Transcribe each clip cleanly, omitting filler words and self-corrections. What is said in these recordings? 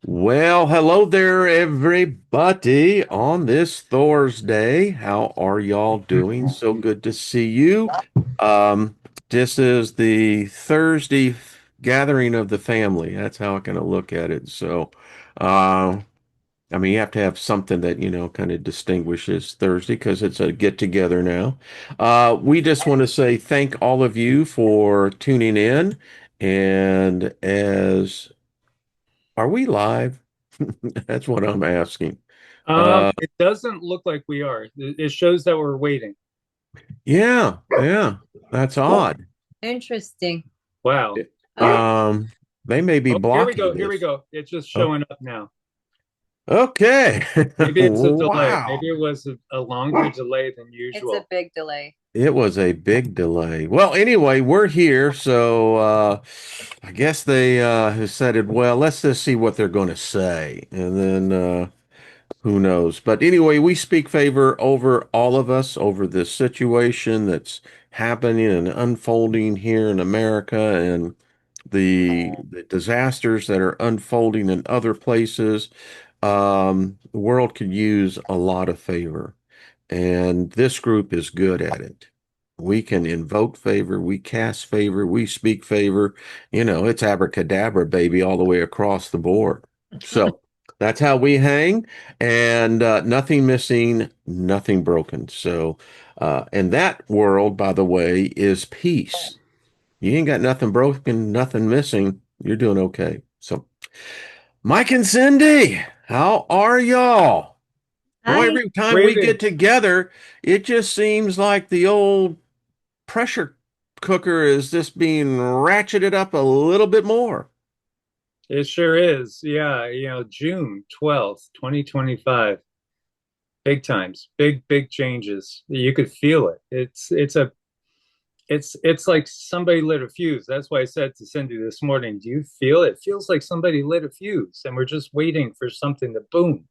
Well, hello there, everybody, on this Thursday. How are y'all doing? So good to see you. Um, this is the Thursday gathering of the family. That's how I kind of look at it. Uh, I mean, you have to have something that, kind of distinguishes Thursday because it's a get together now. We just want to say thank all of you for tuning in. And as are we live? That's what I'm asking. It doesn't look like we are. It shows that we're waiting. Yeah, yeah, that's odd. Interesting. Wow. Um, they may be Oh, here we blocking go. Here we this. go. It's just Oh, showing up now. okay. Maybe it's a delay. Wow. Maybe it was a longer delay than It's a usual. big delay. It was a big delay. Well, anyway, we're here, so I guess they have said it. Well, let's just see what they're going to say, and then who knows? But anyway, we speak favor over all of us, over this situation that's happening and unfolding here in America and the disasters that are unfolding in other places. The world could use a lot of favor, and this group is good at it. We can invoke favor, we cast favor, we speak favor. It's abracadabra, baby, all the way across the board. So that's how we hang, and nothing missing, nothing broken. And that world, by the way, is peace. You ain't got nothing broken, nothing missing. You're doing okay. So, Mike and Cindy, how are y'all? Boy, Hi. every time we get Waiting. together, it just seems like the old pressure cooker is just being ratcheted up a little bit more. It sure is. Yeah, June 12th, 2025. Big times. Big changes. You could feel it. It's like somebody lit a fuse. That's why I said to Cindy this morning, do you feel it? It feels like somebody lit a fuse and we're just waiting for something to boom.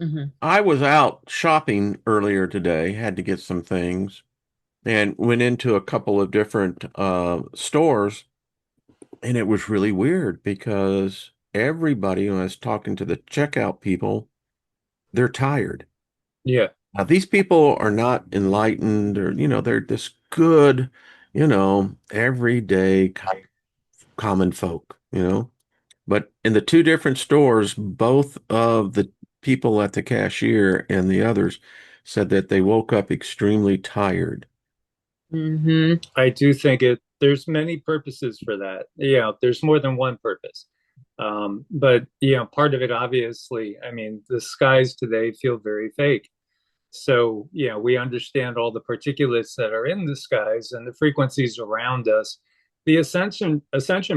Hmm. I was out shopping earlier today, had to get some things, and went into a couple of different stores, and it was really weird because everybody, when I was talking to the checkout people, they're tired. Yeah. Now, these people are not enlightened or, they're just good, everyday common folk. But in the two different stores, both of the people at the cashier and the others said that they woke up extremely tired. Hmm. I do think there's many purposes for that. Yeah, there's more than one purpose. But part of it obviously, I mean, the skies today feel very fake. So, we understand all the particulates that are in the skies and the frequencies around us. The ascension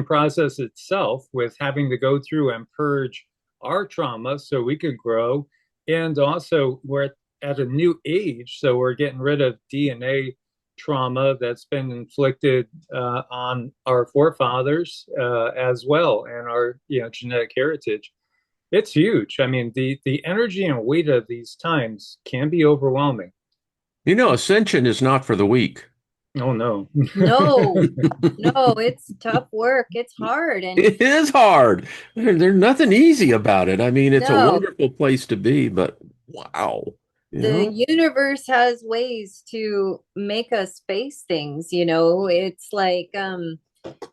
process itself, with having to go through and purge our trauma so we could grow, and also we're at a new age, so we're getting rid of DNA trauma that's been inflicted on our forefathers as well, and our genetic heritage. It's huge. I mean, the energy and weight of these times can be overwhelming. Ascension is not for the weak. Oh no. No, no, it's tough work. It's hard. And It is hard. There's nothing easy about it. I mean, it's a no, wonderful place to be, but wow, you the know? universe has ways to make us face things, It's like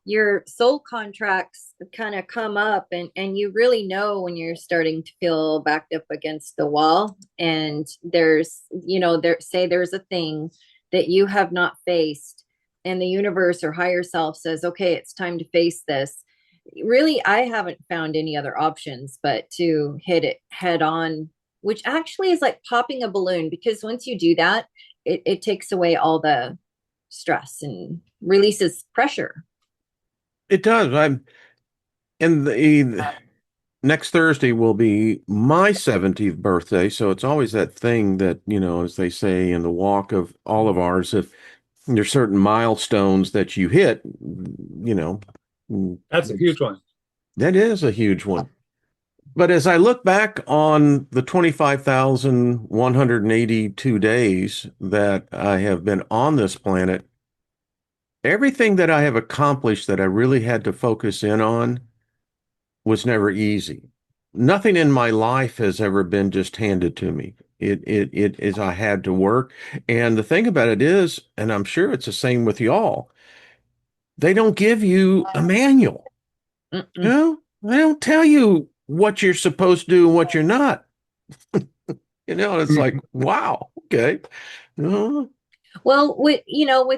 your soul contracts kind of come up and you really know when you're starting to feel backed up against the wall and there's a thing that you have not faced and the universe or higher self says, okay, it's time to face this. Really, I haven't found any other options but to hit it head on, which actually is like popping a balloon, because once you do that, it takes away all the stress and releases pressure. It does. I'm in the next Thursday will be my 70th birthday, so it's always that thing that, as they say in the walk of all of ours, if there's certain milestones that you hit, you know, That's a huge one. that is a huge one. But as I look back on the 25,182 days that I have been on this planet, everything that I have accomplished that I really had to focus in on was never easy. nothing in my life has ever been just handed to me. It is I had to work. And the thing about it is, and I'm sure it's the same with y'all, they don't give you a manual. You Mm-mm. know, they don't tell you what you're supposed to do and what you're not. You know, it's like, wow, okay. Uh, Well, with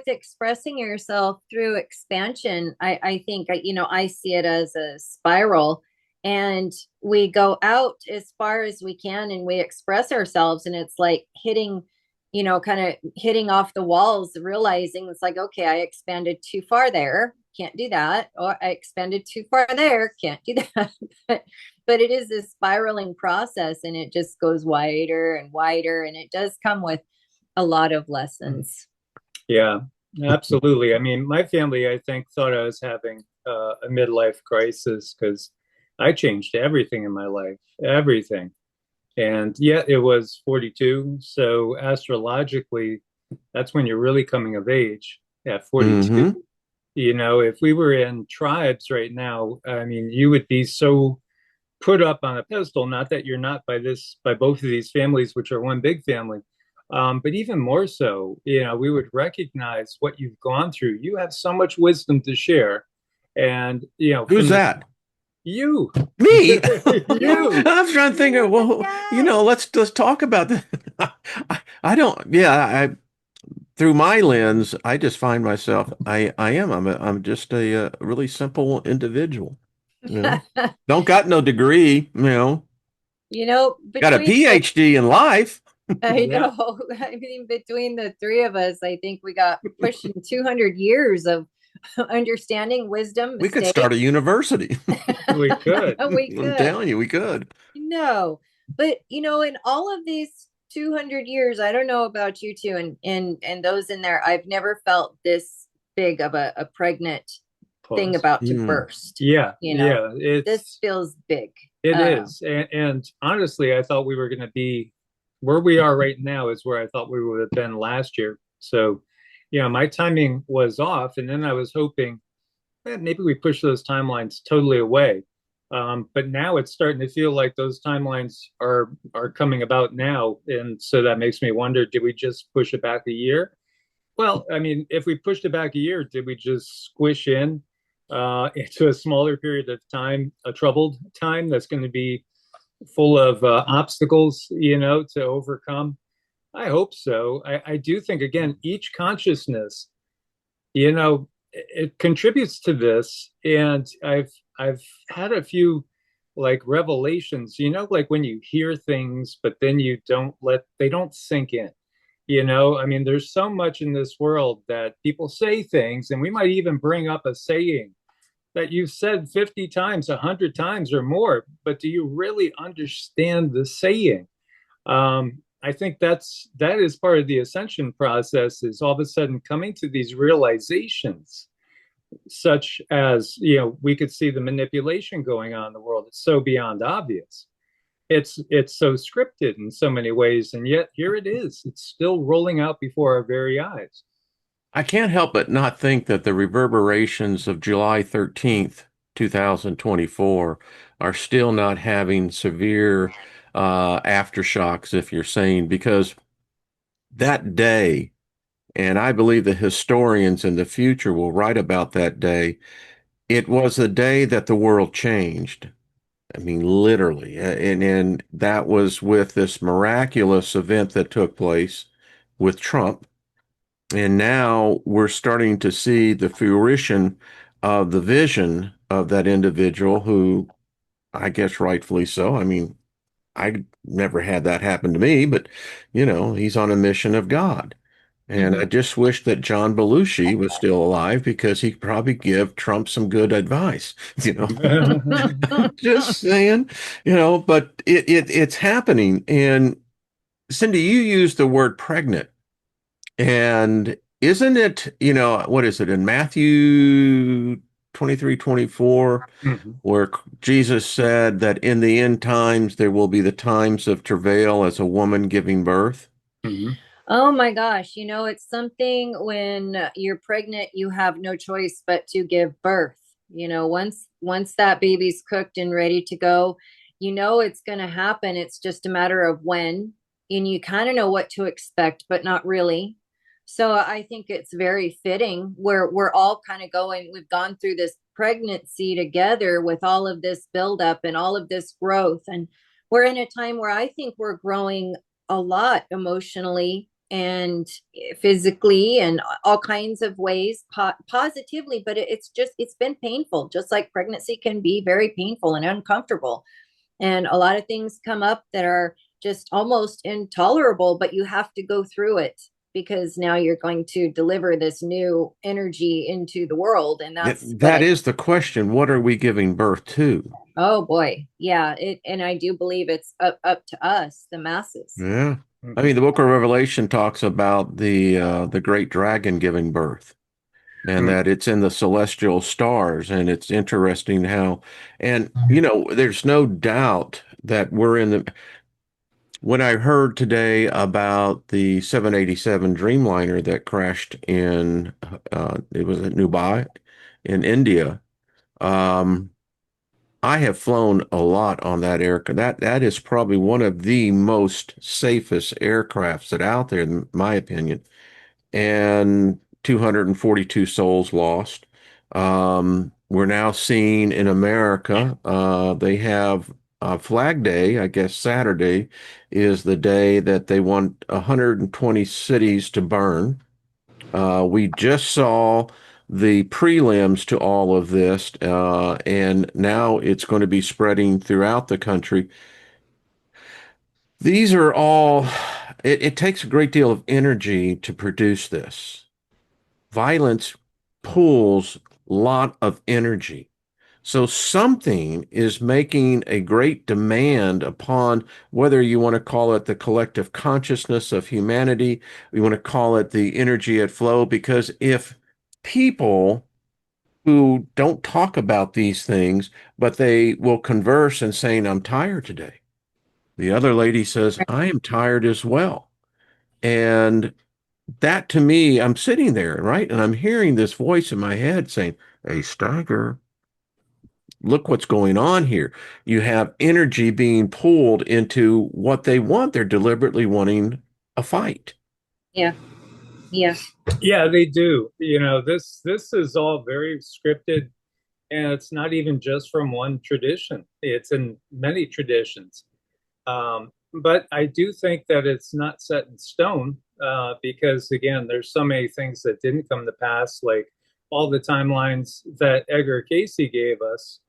expressing yourself through expansion, I think, I see it as a spiral, and we go out as far as we can and we express ourselves, and it's like kind of hitting off the walls, realizing it's like, okay, I expanded too far there, can't do that, or I expanded too far there, can't do that. but it is a spiraling process, and it just goes wider and wider, and it does come with a lot of lessons. Yeah, absolutely. I mean, my family, I think, thought I was having a midlife crisis because I changed everything in my life, everything. And yet it was 42. So astrologically, that's when you're really coming of age at 42. mm-hmm. If we were in tribes right now, I mean, you would be so put up on a pedestal. Not that you're not by both of these families, which are one big family, but even more so, we would recognize what you've gone through. You have so much wisdom to share, and Who's from the that? you, Me? you, I'm trying to think of, well, let's talk about that. I don't, yeah, through my lens, I just find myself, I'm just a really simple individual, you know, don't got no degree, got a Between PhD in life. I yeah, know. I mean, between the three of us, I think we got pushing 200 years of understanding, wisdom, We could start a mistakes. university. we could. We I'm could. telling you, we could. No. But in all of these 200 years, I don't know about you two and those in there, I've never felt this big of a pregnant thing Pause. about to Mm. burst. Yeah, yeah, This feels big. it is, and honestly, I thought we were going to be where we are right now is where I thought we would have been last year. So, my timing was off, and then I was hoping maybe we push those timelines totally away. But now it's starting to feel like those timelines are coming about now, and so that makes me wonder: did we just push it back a year? Well, I mean, if we pushed it back a year, did we just squish in into a smaller period of time, a troubled time that's going to be full of obstacles, to overcome? I hope so. I do think, again, each consciousness, it contributes to this. And I've had a few like revelations, like when you hear things, but then they don't sink in. I mean, there's so much in this world that people say things, and we might even bring up a saying that you've said 50 times, 100 times or more, but do you really understand the saying? I think that is part of the ascension process, is all of a sudden coming to these realizations, such as, we could see the manipulation going on in the world. It's so beyond obvious. It's so scripted in so many ways, and yet here it is. It's still rolling out before our very eyes. I can't help but not think that the reverberations of July 13th, 2024 are still not having severe aftershocks, if you're saying, because that day, and I believe the historians in the future will write about that day, it was the day that the world changed. I mean, literally. And that was with this miraculous event that took place with Trump. And now we're starting to see the fruition of the vision of that individual who, I guess rightfully so. I mean, I never had that happen to me, but he's on a mission of God. And I Mhm. just wish that John Belushi was still alive because he could probably give Trump some good advice, Just saying, but it's happening. And Cindy, you used the word pregnant. And isn't it, what is it in Matthew 23-24, Mhm. where Jesus said that in the end times there will be the times of travail as a woman giving birth? Mhm. Oh my gosh, it's something when you're pregnant, you have no choice but to give birth. Once that baby's cooked and ready to go, you know it's going to happen. It's just a matter of when, and you kind of know what to expect, but not really. So I think it's very fitting where we're all kind of going, we've gone through this pregnancy together with all of this buildup and all of this growth. And we're in a time where I think we're growing a lot emotionally and physically and all kinds of ways, positively, but it's been painful, just like pregnancy can be very painful and uncomfortable. And a lot of things come up that are just almost intolerable, but you have to go through it because now you're going to deliver this new energy into the world. And That is the question. What are we giving birth to? Oh boy. Yeah. And I do believe it's up to us, the masses. Yeah. I mean, the book of Revelation talks about the great dragon giving birth, and that it's in the celestial stars. And it's interesting how, and there's no doubt that we're in the, when I heard today about the 787 Dreamliner that crashed in, it was at Mumbai in India. Um, I have flown a lot on that aircraft. That is probably one of the most safest aircrafts that out there, in my opinion. And 242 souls lost. We're now seeing in America, they have Flag Day. I guess Saturday is the day that they want 120 cities to burn. We just saw the prelims to all of this, and now it's going to be spreading throughout the country. These are all, it takes a great deal of energy to produce this. Violence pulls a lot of energy. So something is making a great demand upon, whether you want to call it the collective consciousness of humanity, you want to call it the energy at flow, because if people who don't talk about these things, but they will converse and saying, I'm tired today. The other lady says, I am tired as well. And that to me, I'm sitting there, right? And I'm hearing this voice in my head saying, Hey, Steiger, look what's going on here. You have energy being pulled into what they want. They're deliberately wanting a fight. Yeah. Yeah. Yeah, they do. This is all very scripted, and it's not even just from one tradition. It's in many traditions. But I do think that it's not set in stone because, again, there's so many things that didn't come to pass, like all the timelines that Edgar Casey gave us.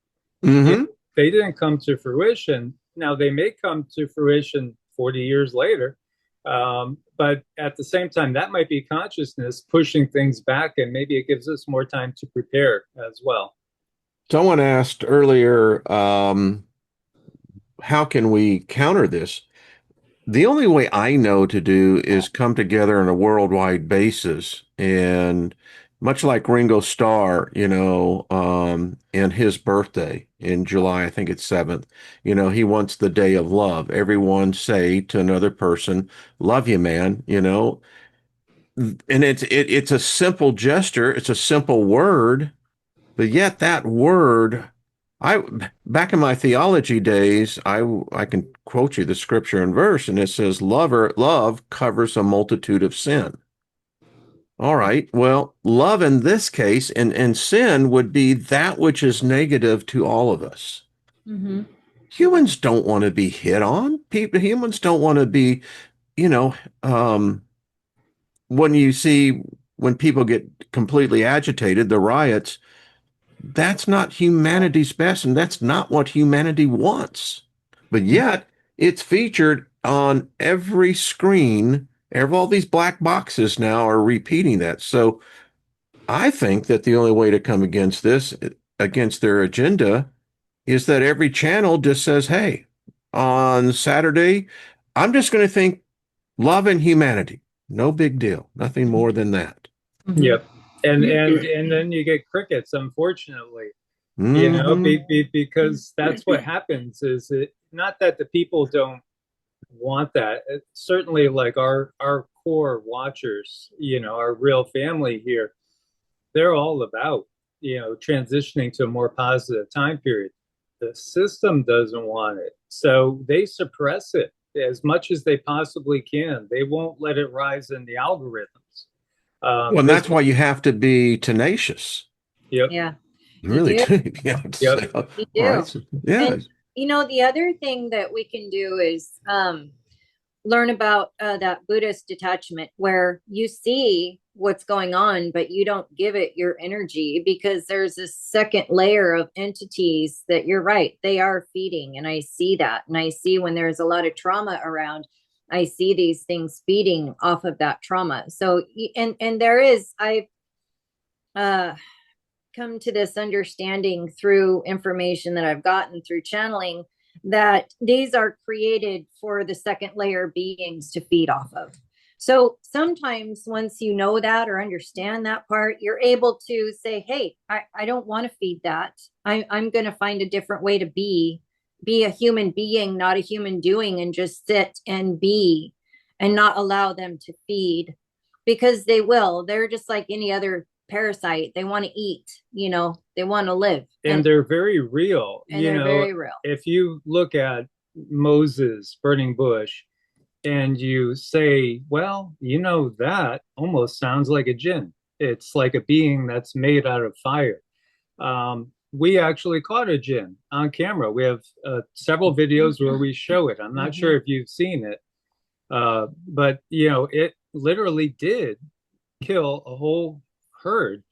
Mm-hmm. They didn't come to fruition. Now, they may come to fruition 40 years later. But at the same time, that might be consciousness pushing things back, and maybe it gives us more time to prepare as well. Someone asked earlier, how can we counter this? The only way I know to do is come together on a worldwide basis. And much like Ringo Starr, and his birthday in July, I think it's 7th, he wants the day of love. Everyone say to another person, love you, man, and it's a simple gesture. It's a simple word, but yet that word, I back in my theology days, I can quote you the scripture and verse, and it says, love covers a multitude of sin. All right. Well, love in this case and sin would be that which is negative to all of us. Mm-hmm. Humans don't want to be hit on. Humans don't want to be, you know, um, when people get completely agitated, the riots, that's not humanity's best, and that's not what humanity wants. But yet, it's featured on every screen. All these black boxes now are repeating that. So I think that the only way to come against this, against their agenda, is that every channel just says, hey, on Saturday, I'm just going to think love and humanity. No big deal. Nothing more than that. Mm-hmm. Yep. And then you get crickets, unfortunately. Because that's what happens. Is it not that the people don't want that? It's certainly, like our core watchers, our real family here, they're all about transitioning to a more positive time period. the system doesn't want it. So they suppress it as much as they possibly can. They won't let it rise in the algorithms. Well, and This, that's why you have to be tenacious. yep, Yeah, you Really do. do. Yeah. yep. So, You all right. do. So, yeah. And the other thing that we can do is learn about that Buddhist detachment where you see what's going on, but you don't give it your energy because there's a second layer of entities that you're right, they are feeding. And I see that. And I see when there's a lot of trauma around, I see these things feeding off of that trauma. So, and there is, I've uh, come to this understanding through information that I've gotten through channeling that these are created for the second layer beings to feed off of. So sometimes once you know that or understand that part, you're able to say, hey, I don't want to feed that. I'm going to find a different way to be a human being, not a human doing, and just sit and be and not allow them to feed because they will. They're just like any other parasite. They want to eat, they want to live. And they're very real. And they're very real. If you look at Moses burning bush and you say, well, that almost sounds like a jinn. It's like a being that's made out of fire. We actually caught a jinn on camera. We have several videos where we show it. I'm not sure if you've seen it, but it literally did kill a whole herd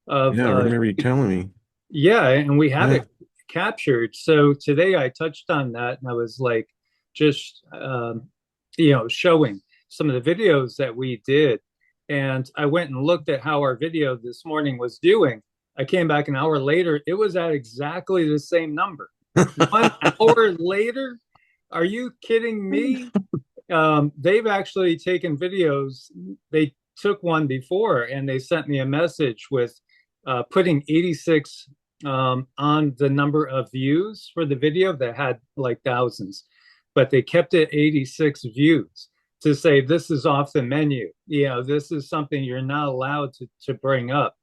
of Yeah, I remember you telling me. yeah, and we have Yeah. it captured. So today I touched on that, and I was like, just showing some of the videos that we did, and I went and looked at how our video this morning was doing. I came back an hour later; it was at exactly the same number. 1 hour later, are you kidding me? They've actually taken videos. They took one before, and they sent me a message with putting 86 on the number of views for the video that had like thousands, but they kept it 86 views to say this is off the menu. This is something you're not allowed to bring up.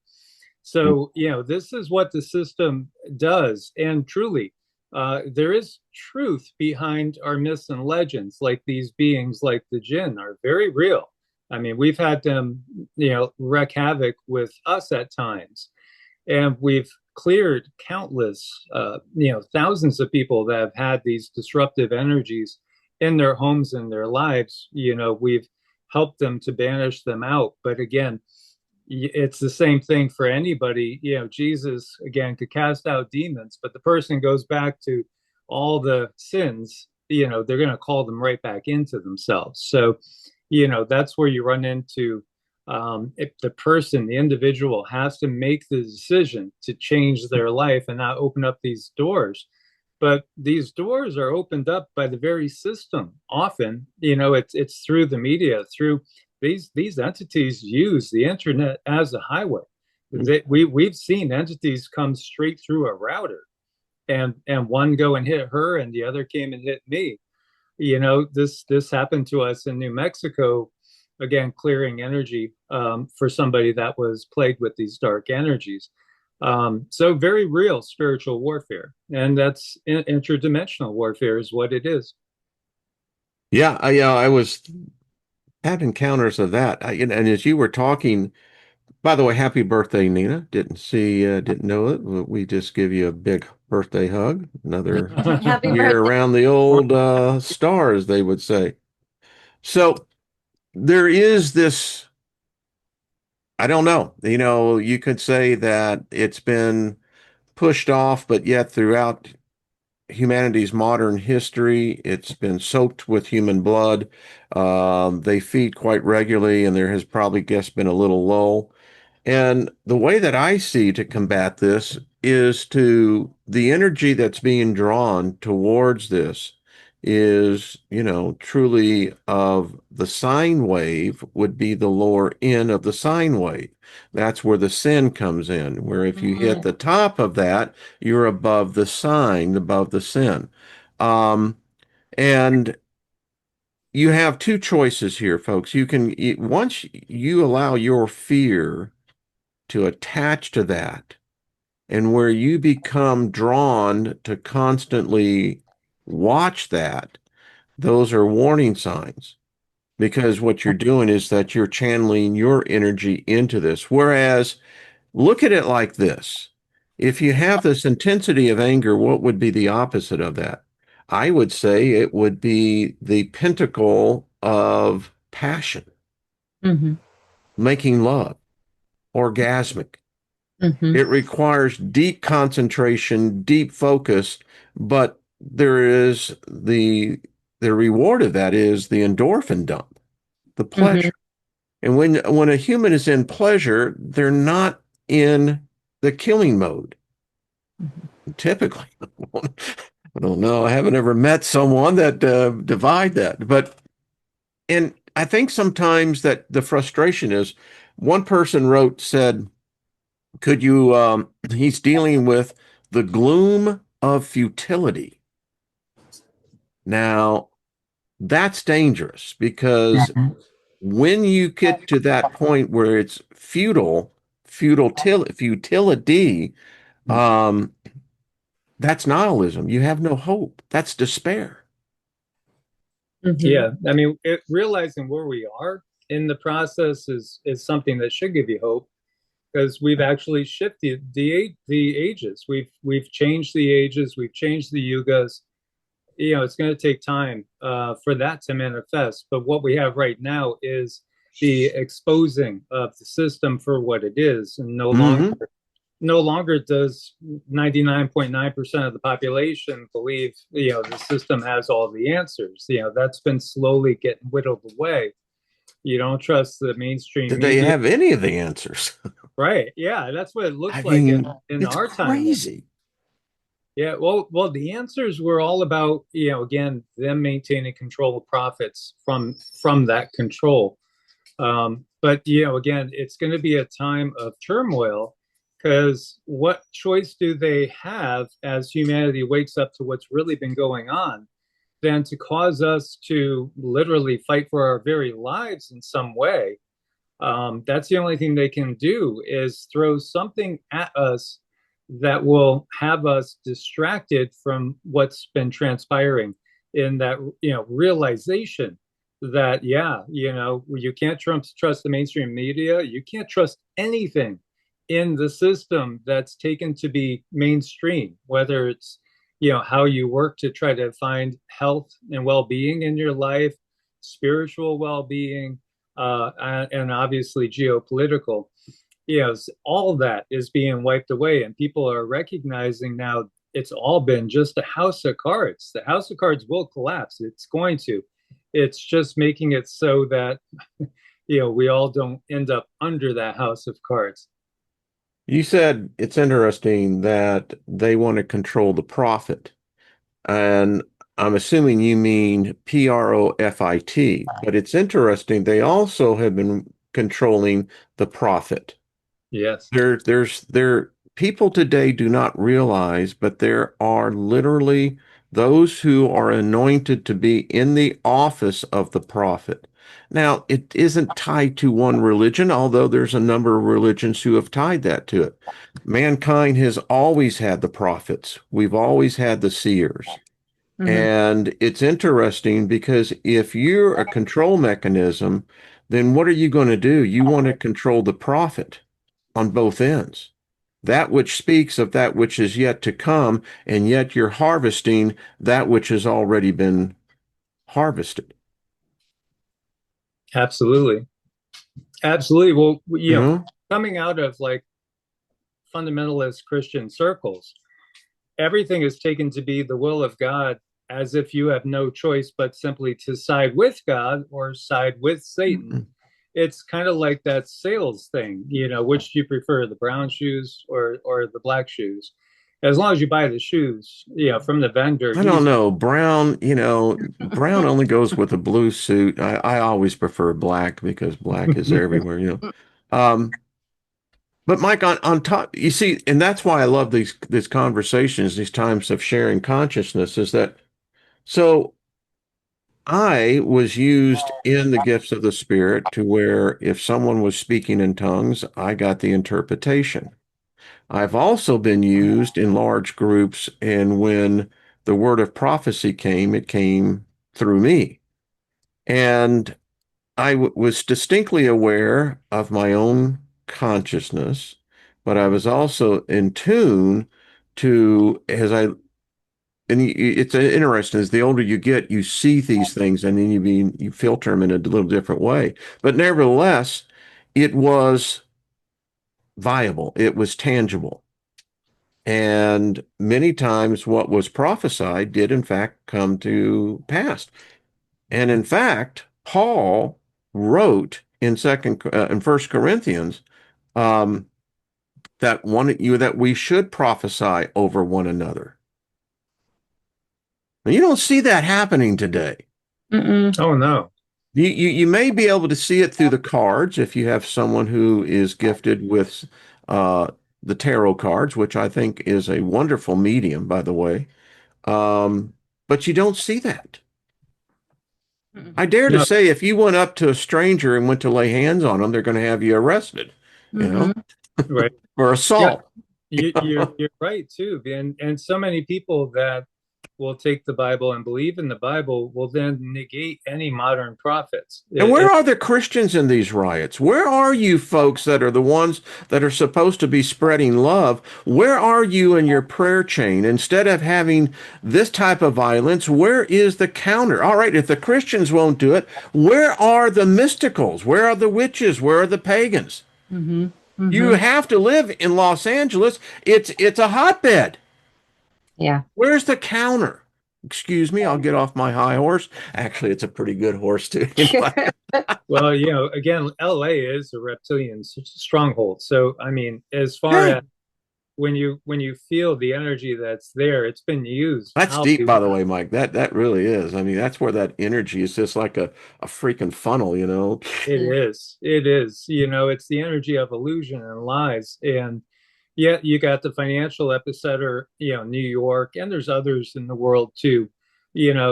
So, this is what the system does. And truly, there is truth behind our myths and legends, like these beings like the jinn are very real. I mean, we've had them, wreak havoc with us at times. And we've cleared countless, thousands of people that have had these disruptive energies in their homes and their lives. We've helped them to banish them out. But again, it's the same thing for anybody. Jesus, again, could cast out demons, but the person goes back to all the sins, they're going to call them right back into themselves. So, that's where you run into if the person, the individual, has to make the decision to change their life and not open up these doors. But these doors are opened up by the very system. Often, it's through the media, through these entities use the internet as a highway. We've seen entities come straight through a router, and one go and hit her, and the other came and hit me. This happened to us in New Mexico, again, clearing energy for somebody that was plagued with these dark energies. So very real spiritual warfare, and that's interdimensional warfare is what it is. Yeah, I was had encounters of that. And as you were talking, by the way, happy birthday, Nina. Didn't know it. We just give you a big birthday hug. Another Happy year birthday. around the old star, as they would say. So there is this, I don't know, you could say that it's been pushed off, but yet throughout humanity's modern history, it's been soaked with human blood. They feed quite regularly, and there has probably just been a little lull. And the way that I see to combat this is to the energy that's being drawn towards this is, truly of the sine wave would be the lower end of the sine wave. That's where the sin comes in, where if you hit the top of that, you're above the sine, above the sin. And you have two choices here, folks. Once you allow your fear to attach to that, and where you become drawn to constantly watch that, those are warning signs. Because what you're doing is that you're channeling your energy into this. Whereas, look at it like this. If you have this intensity of anger, what would be the opposite of that? I would say it would be the pentacle of passion, Mm-hmm. making love, orgasmic. Mm-hmm. It requires deep concentration, deep focus, but there is the reward of that is the endorphin dump, the Mm-hmm. pleasure. And when a human is in pleasure, they're not in the killing mode. Typically, I don't know. I haven't ever met someone that divide that. But and I think sometimes that the frustration is one person said, could you he's dealing with the gloom of futility. Now, that's dangerous because when you get to that point where it's futility, um, that's nihilism. You have no hope. That's despair. Mm-hmm. Yeah, I mean, realizing where we are in the process is something that should give you hope, because we've actually shifted the ages. We've changed the ages. We've changed the yugas. It's going to take time for that to manifest. But what we have right now is the exposing of the system for what it is, and Mm-hmm. no longer does 99.9% of the population believe the system has all the answers. That's been slowly getting whittled away. You don't trust the mainstream Do they media. have any of the answers? Right, yeah, that's what it I looks like mean, in it's our time. crazy. Yeah, well, the answers were all about, again, them maintaining control of profits from that control. But again, it's going to be a time of turmoil, because what choice do they have as humanity wakes up to what's really been going on, than to cause us to literally fight for our very lives in some way? That's the only thing they can do, is throw something at us that will have us distracted from what's been transpiring, in that realization that, yeah, you can't trust the mainstream media. You can't trust anything in the system that's taken to be mainstream, whether it's how you work to try to find health and well-being in your life, spiritual well-being, and obviously geopolitical. All of that is being wiped away, and people are recognizing now it's all been just a house of cards. The house of cards will collapse. It's going to. It's just making it so that we all don't end up under that house of cards. You said it's interesting that they want to control the profit. And I'm assuming you mean profit, but it's interesting. They also have been controlling the profit. Yes. There people today do not realize, but there are literally those who are anointed to be in the office of the prophet. Now, it isn't tied to one religion, although there's a number of religions who have tied that to it. Mankind has always had the prophets. We've always had the seers. Mm-hmm. And it's interesting because if you're a control mechanism, then what are you going to do? You want to control the profit on both ends. That which speaks of that which is yet to come, and yet you're harvesting that which has already been harvested. Absolutely. Absolutely. Well, You know? coming out of like fundamentalist Christian circles, everything is taken to be the will of God, as if you have no choice but simply to side with God or side with Satan. It's kind of like that sales thing, which do you prefer, the brown shoes or the black shoes? As long as you buy the shoes, from the vendor, I don't know. Brown, brown only goes with a blue suit. I always prefer black because black is everywhere. But Mike, on top, you see, and that's why I love these conversations, these times of sharing consciousness, is that so I was used in the gifts of the Spirit to where if someone was speaking in tongues, I got the interpretation. I've also been used in large groups, and when the word of prophecy came, it came through me. And I was distinctly aware of my own consciousness, but I was also in tune to, and it's interesting, as the older you get, you see these things and then you filter them in a little different way. But nevertheless, it was viable, it was tangible. And many times what was prophesied did in fact come to pass. And in fact, Paul wrote in First Corinthians um, that we should prophesy over one another. And you don't see that happening today. Mm-mm. Oh no. You may be able to see it through the cards if you have someone who is gifted with uh, the tarot cards, which I think is a wonderful medium, by the way. Um, but you don't see that. Mm-mm. I dare to No. say if you went up to a stranger and went to lay hands on them, they're going to have you arrested, you know, Mhm. Right. or Yeah. assault. You're right too, and so many people that will take the Bible and believe in the Bible will then negate any modern prophets. And where are the Christians in these riots? Where are you folks that are the ones that are supposed to be spreading love? Where are you in your prayer chain? Instead of having this type of violence, where is the counter? All right, if the Christians won't do it, where are the mysticals? Where are the witches? Where are the pagans? Mhm. You Mhm. have to live in Los Angeles. It's a hotbed. Yeah. Where's the counter? Excuse me, I'll get off my high horse. Actually, it's a pretty good horse too. Well, again, LA is a reptilian stronghold. So, I mean, as far Yeah. as when you feel the energy that's there, it's been used. That's How deep, by the way, Mike. That really is. I mean, that's where that energy is just like a freaking funnel, you know. it Yeah. is. It is. It's the energy of illusion and lies. And yet you got the financial epicenter, New York, and there's others in the world too.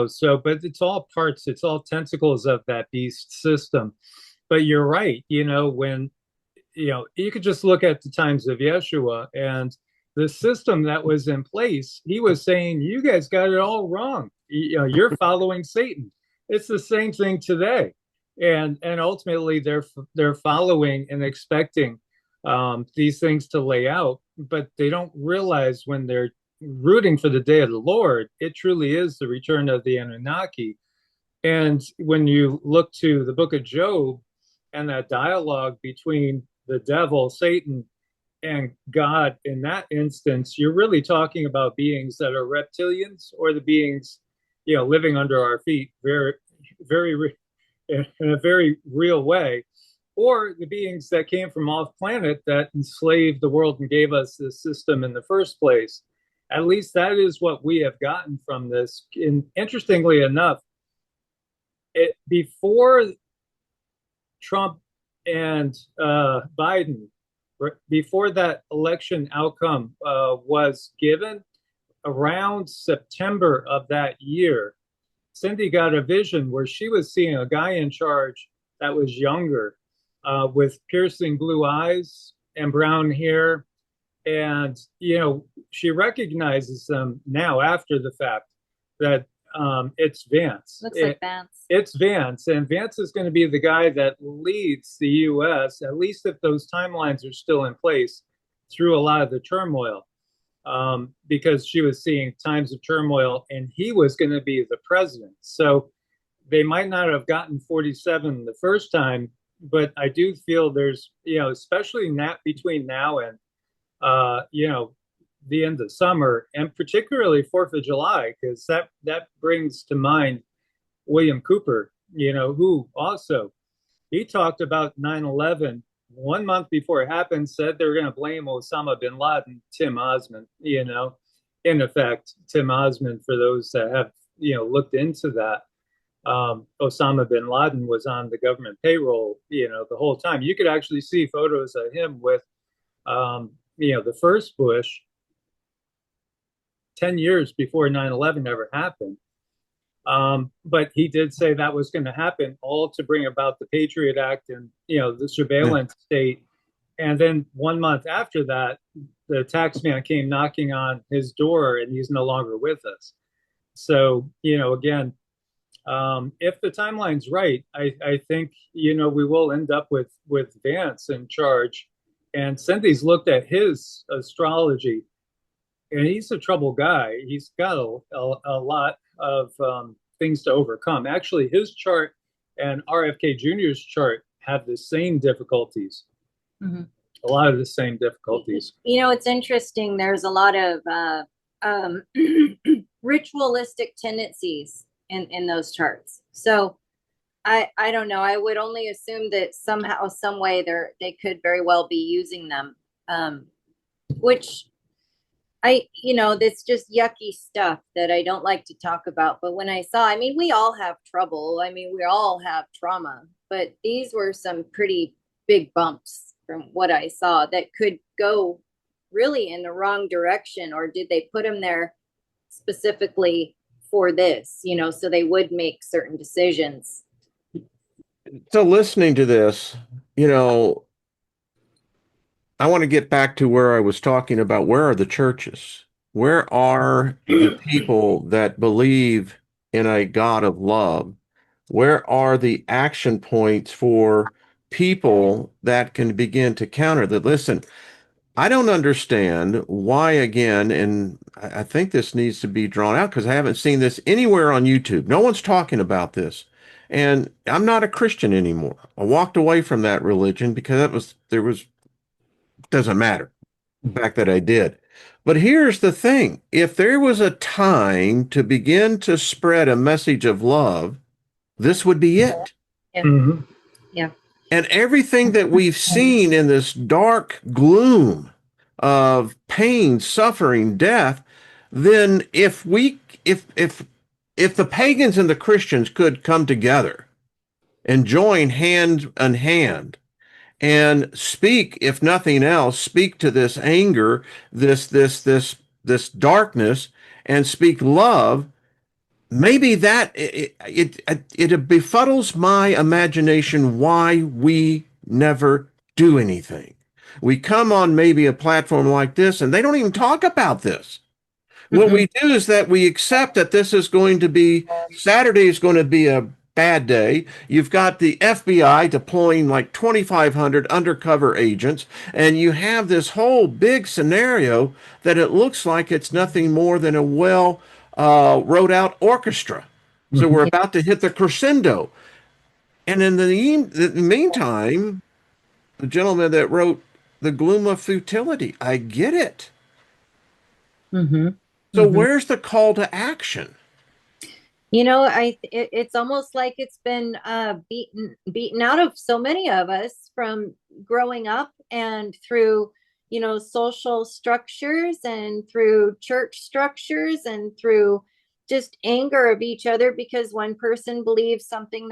So but it's all parts, it's all tentacles of that beast system. But you're right, when you could just look at the times of Yeshua and the system that was in place. He was saying, you guys got it all wrong. You're following Satan. It's the same thing today. And ultimately they're following and expecting these things to lay out, but they don't realize when they're rooting for the day of the Lord, it truly is the return of the Anunnaki. And when you look to the book of Job and that dialogue between the devil, Satan, and God, in that instance, you're really talking about beings that are reptilians, or the beings, living under our feet, very, very, in a very real way, or the beings that came from off planet that enslaved the world and gave us this system in the first place. At least that is what we have gotten from this. And interestingly enough, before Trump and Biden, before that election outcome was given, around September of that year, Cindy got a vision where she was seeing a guy in charge that was younger, with piercing blue eyes and brown hair. And, she recognizes them now after the fact that it's Vance. Looks like Vance. It's Vance, and Vance is going to be the guy that leads the U.S., at least if those timelines are still in place, through a lot of the turmoil, because she was seeing times of turmoil, and he was going to be the president. So they might not have gotten 47 the first time, but I do feel there's, especially between now and, the end of summer, and particularly 4th of July, because that brings to mind William Cooper, who also, he talked about 9/11 1 month before it happened, said they were going to blame Osama bin Laden, Tim Osman, in effect, Tim Osman, for those that have, looked into that. Osama bin Laden was on the government payroll, the whole time. You could actually see photos of him with, the first Bush 10 years before 9/11 ever happened. But he did say that was going to happen, all to bring about the Patriot Act and, the surveillance state And then 1 month after that, the tax man came knocking on his door, and he's no longer with us. So, again, if the timeline's right, I think, we will end up with Vance in charge. And Cindy's looked at his astrology, and he's a trouble guy. He's got a lot of things to overcome. Actually, his chart and RFK Jr.'s chart have the same difficulties. Mm-hmm. A lot of the same difficulties. It's interesting. There's a lot of ritualistic tendencies in those charts. So I don't know. I would only assume that somehow, some way, they could very well be using them, which that's just yucky stuff that I don't like to talk about. But when I saw, we all have trouble. We all have trauma, but these were some pretty big bumps from what I saw that could go really in the wrong direction. Or did they put them there specifically for this, so they would make certain decisions? So listening to this, I want to get back to where I was talking about where are the churches? Where are the people that believe in a God of love? Where are the action points for people that can begin to counter that? Listen, I don't understand why, again, and I think this needs to be drawn out because I haven't seen this anywhere on YouTube. No one's talking about this. And I'm not a Christian anymore. I walked away from that religion because doesn't matter the fact that I did. But here's the thing. If there was a time to begin to spread a message of love, this would be it. Yeah. Mm-hmm. Yeah. And everything that we've seen in this dark gloom of pain, suffering, death, then if the pagans and the Christians could come together and join hand in hand and speak, if nothing else, speak to this anger, this darkness, and speak love, maybe that it befuddles my imagination why we never do anything. We come on maybe a platform like this, and they don't even talk about this. What we do is that we accept that this is going to be, Saturday is going to be a bad day. You've got the FBI deploying like 2,500 undercover agents, and you have this whole big scenario that it looks like it's nothing more than a wrote out orchestra. So we're about to hit the crescendo. And in the meantime, the gentleman that wrote The Gloom of Futility, I get it. Mm-hmm. So where's the call to action? It's almost like it's been beaten out of so many of us from growing up and through, social structures and through church structures and through just anger of each other because one person believes something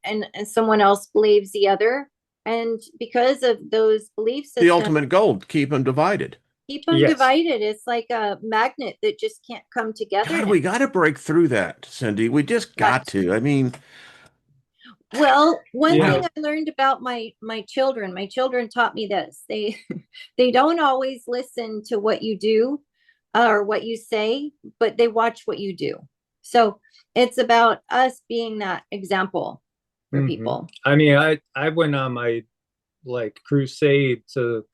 and someone else believes the other. And because of those belief systems, the ultimate goal, keep them divided. Keep them divided. It's like a magnet that just can't come together. God, we got to break through that, Cindy. We just got to. Well, one thing I learned about my children taught me this. They don't always listen to what you do or what you say, but they watch what you do. So it's about us being that example for people. I went on my crusade to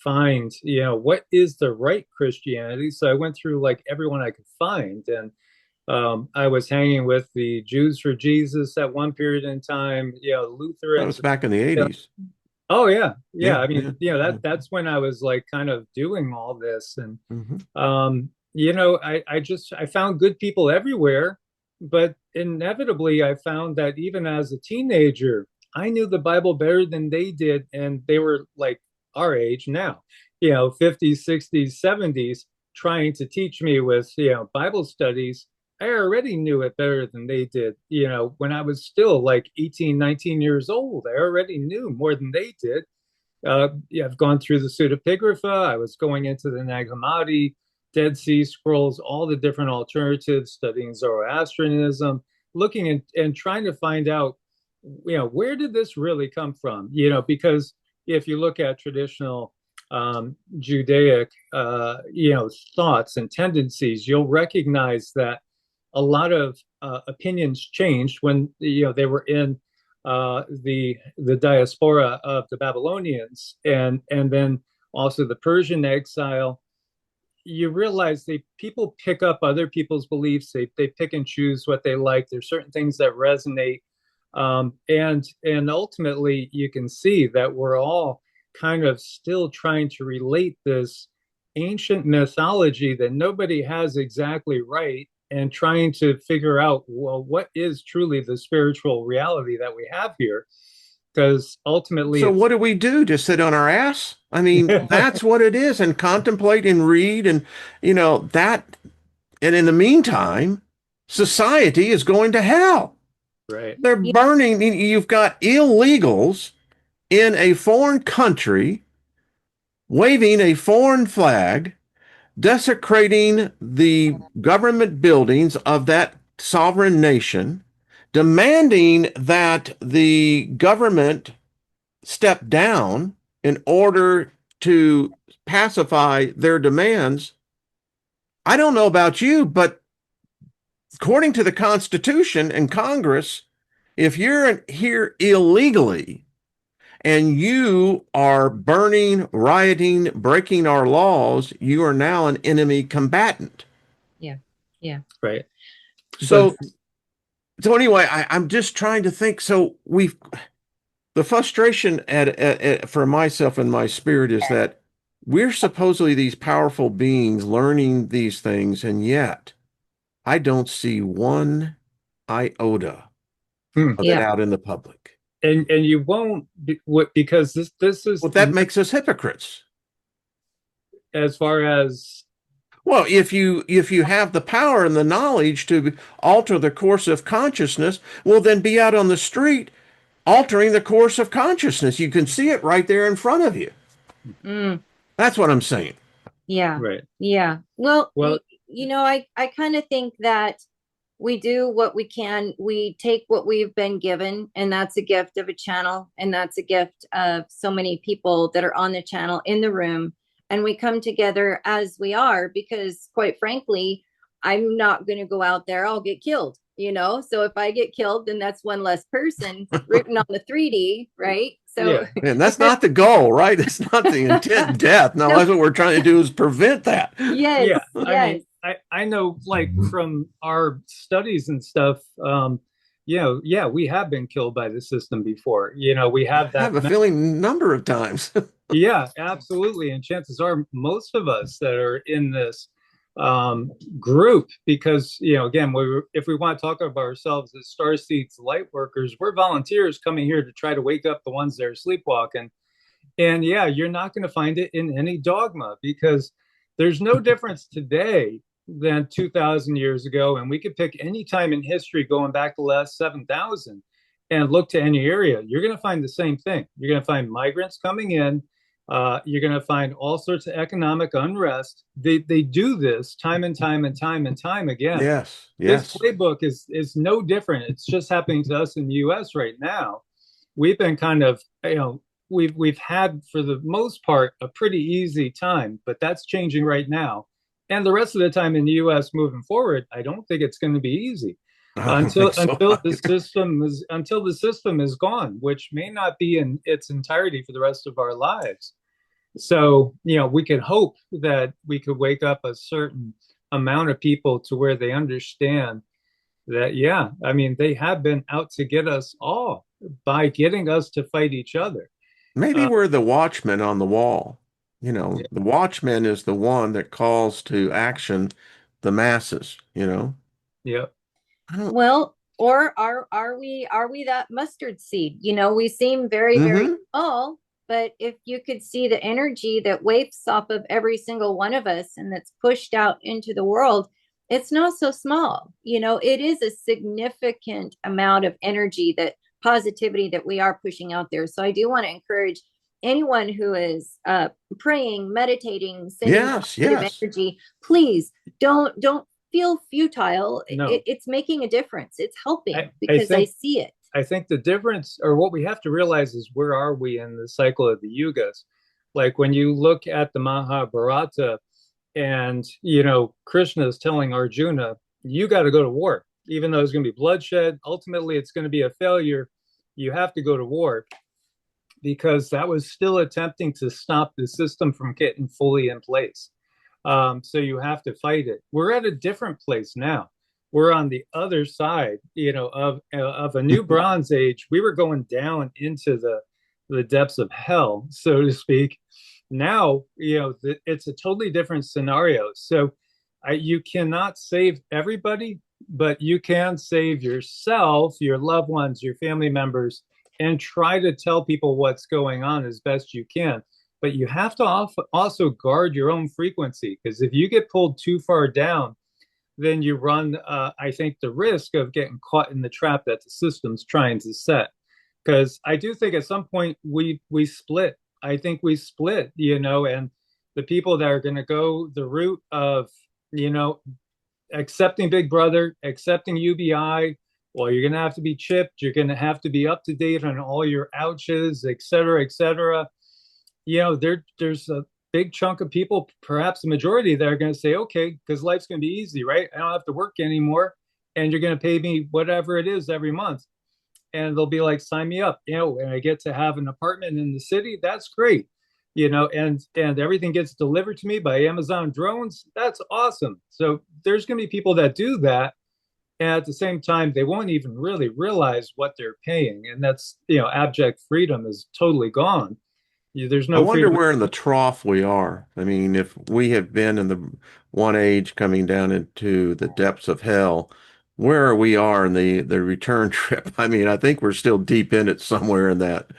find, what is the right Christianity. So I went through everyone I could find, and I was hanging with the Jews for Jesus at one period in time, Lutherans. That was back in the 80s. Oh yeah. That's when I was kind of doing all this. And, I found good people everywhere, but inevitably I found that even as a teenager, I knew the Bible better than they did. And they were our age now, 50s, 60s, 70s, trying to teach me with, Bible studies. I already knew it better than they did. When I was still 18, 19 years old, I already knew more than they did. I've gone through the Pseudepigrapha. I was going into the Nag Hammadi, Dead Sea Scrolls, all the different alternatives, studying Zoroastrianism, looking and trying to find out, where did this really come from? Because if you look at traditional Judaic, thoughts and tendencies, you'll recognize that a lot of opinions changed when they were in the diaspora of the Babylonians, and then also the Persian exile. You realize people pick up other people's beliefs. They pick and choose what they like. There's certain things that resonate, and ultimately you can see that we're all kind of still trying to relate this ancient mythology that nobody has exactly right, and trying to figure out, well, what is truly the spiritual reality that we have here? Because ultimately, So what do we do? Just sit on our ass? I mean, that's what it is, and contemplate and read, and that. And in the meantime, society is going to hell. right, They're Yeah. burning. You've got illegals in a foreign country waving a foreign flag, desecrating the government buildings of that sovereign nation, demanding that the government step down in order to pacify their demands. I don't know about you, but according to the Constitution and Congress, if you're here illegally and you are burning, rioting, breaking our laws, you are now an enemy combatant. Yeah. right. So, so anyway, I'm just trying to think. So the frustration for myself and my spirit is that we're supposedly these powerful beings learning these things, and yet I don't see one iota of it Yeah. out in the public. And you won't because this is Well, that makes us hypocrites. as far as Well, if you have the power and the knowledge to alter the course of consciousness, well, then be out on the street altering the course of consciousness. You can see it right there in front of you. Mm. That's what I'm saying. Yeah. right. Yeah. Well, Well, I kind of think that we do what we can. We take what we've been given, and that's a gift of a channel, and that's a gift of so many people that are on the channel in the room. And we come together as we are, because quite frankly, I'm not going to go out there. I'll get killed, So if I get killed, then that's one less person written on the 3D, right? So yeah. And that's not the goal, right? It's not the intent death. No, that's what we're trying to do is prevent that. yes, Yeah. yes. I mean, I know, like, from our studies and stuff, we have been killed by the system before. We have I that. have a feeling number of times. Yeah, absolutely. And chances are most of us that are in this group, because, again, if we want to talk about ourselves as star seeds, light workers, we're volunteers coming here to try to wake up the ones that are sleepwalking. And yeah, you're not going to find it in any dogma, because there's no difference today than 2,000 years ago. And we could pick any time in history going back the last 7,000 and look to any area. You're going to find the same thing. You're going to find migrants coming in. You're going to find all sorts of economic unrest. They do this time and time and time and time again. Yes, This yes. playbook is no different. It's just happening to us in the U.S. right now. We've been kind of, we've had, for the most part, a pretty easy time, but that's changing right now. And the rest of the time in the U.S. moving forward, I don't think it's going to be easy until the system is gone, which may not be in its entirety for the rest of our lives. So, we could hope that we could wake up a certain amount of people to where they understand that, yeah, I mean, they have been out to get us all by getting us to fight each other. Maybe we're the watchman on the wall. Yeah. The watchman is the one that calls to action the masses, Yeah. Well, or are we that mustard seed? We seem very, very small, but if you could see the energy that wafts off of every single one of us and that's pushed out into the world, it's not so small. It is a significant amount of energy, that positivity that we are pushing out there. So I do want to encourage anyone who is praying, meditating, sending positive energy, please don't feel futile. No. It's making a difference. It's helping, I because I see it. I think the difference, or what we have to realize, is where are we in the cycle of the Yugas? Like when you look at the Mahabharata, and Krishna is telling Arjuna, you got to go to war, even though there's going to be bloodshed. Ultimately, it's going to be a failure. You have to go to war, because that was still attempting to stop the system from getting fully in place. So you have to fight it. We're at a different place now. We're on the other side, of a new Bronze Age. We were going down into the depths of hell, so to speak. Now, it's a totally different scenario. So you cannot save everybody, but you can save yourself, your loved ones, your family members, and try to tell people what's going on as best you can. But you have to also guard your own frequency, because if you get pulled too far down, then you run, I think, the risk of getting caught in the trap that the system's trying to set. Because I do think at some point we split. I think we split, and the people that are going to go the route of, accepting Big Brother, accepting UBI, well, you're going to have to be chipped. You're going to have to be up to date on all your ouches, et cetera, et cetera. There's a big chunk of people, perhaps a majority, that are going to say, okay, because life's going to be easy, right? I don't have to work anymore, and you're going to pay me whatever it is every month. And they'll be like, sign me up, and I get to have an apartment in the city. That's great. And everything gets delivered to me by Amazon drones. That's awesome. So there's going to be people that do that. And at the same time, they won't even really realize what they're paying. And that's, abject freedom is totally gone. There's I no wonder freedom. where in the trough we are. I mean, if we have been in the one age coming down into the depths of hell, where we are in the return trip. I mean, I think we're still deep in it somewhere in that.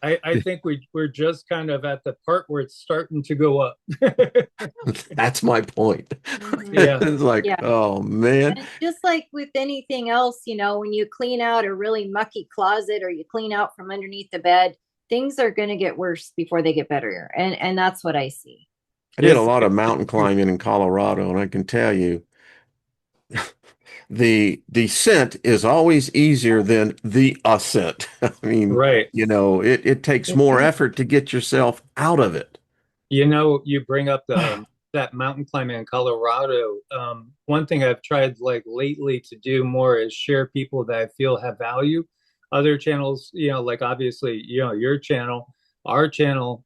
I think we're just kind of at the part where it's starting to go up. That's my point. Yeah. It's like, Yeah. oh man. And just like with anything else, when you clean out a really mucky closet or you clean out from underneath the bed, things are going to get worse before they get better. And that's what I see. I did a It's lot of mountain climbing in Colorado, and I can tell you the descent is always easier than the ascent. I mean, right. it takes more effort to get yourself out of it. You bring up that mountain climbing in Colorado. One thing I've tried like lately to do more is share people that I feel have value. Other channels, like obviously, your channel, our channels.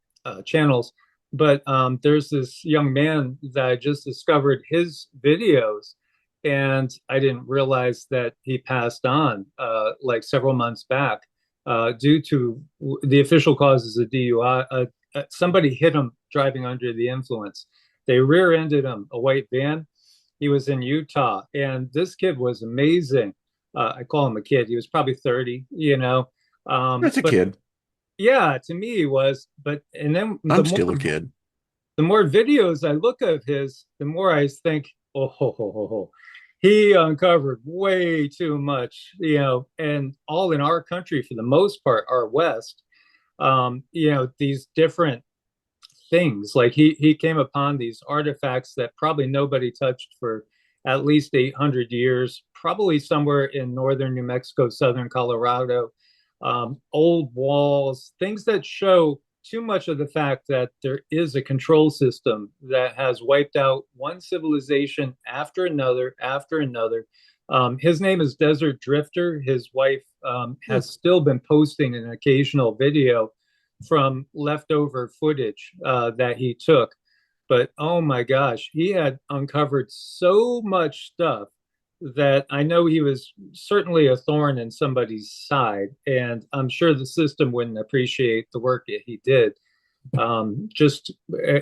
But there's this young man that I just discovered his videos, and I didn't realize that he passed on like several months back due to the official cause is a DUI. Somebody hit him driving under the influence. They rear-ended him, a white van. He was in Utah, and this kid was amazing. I call him a kid. He was probably 30, That's a but kid. yeah, to me he was. But and then I'm still a kid. the more videos I look of his, the more I think, oh, ho, ho, ho, ho. He uncovered way too much, and all in our country for the most part, our West. These different things. Like he came upon these artifacts that probably nobody touched for at least 800 years, probably somewhere in northern New Mexico, southern Colorado. Old walls, things that show too much of the fact that there is a control system that has wiped out one civilization after another, after another. His name is Desert Drifter. His wife has still been posting an occasional video from leftover footage that he took. But oh my gosh, he had uncovered so much stuff that I know he was certainly a thorn in somebody's side. And I'm sure the system wouldn't appreciate the work that he did. Just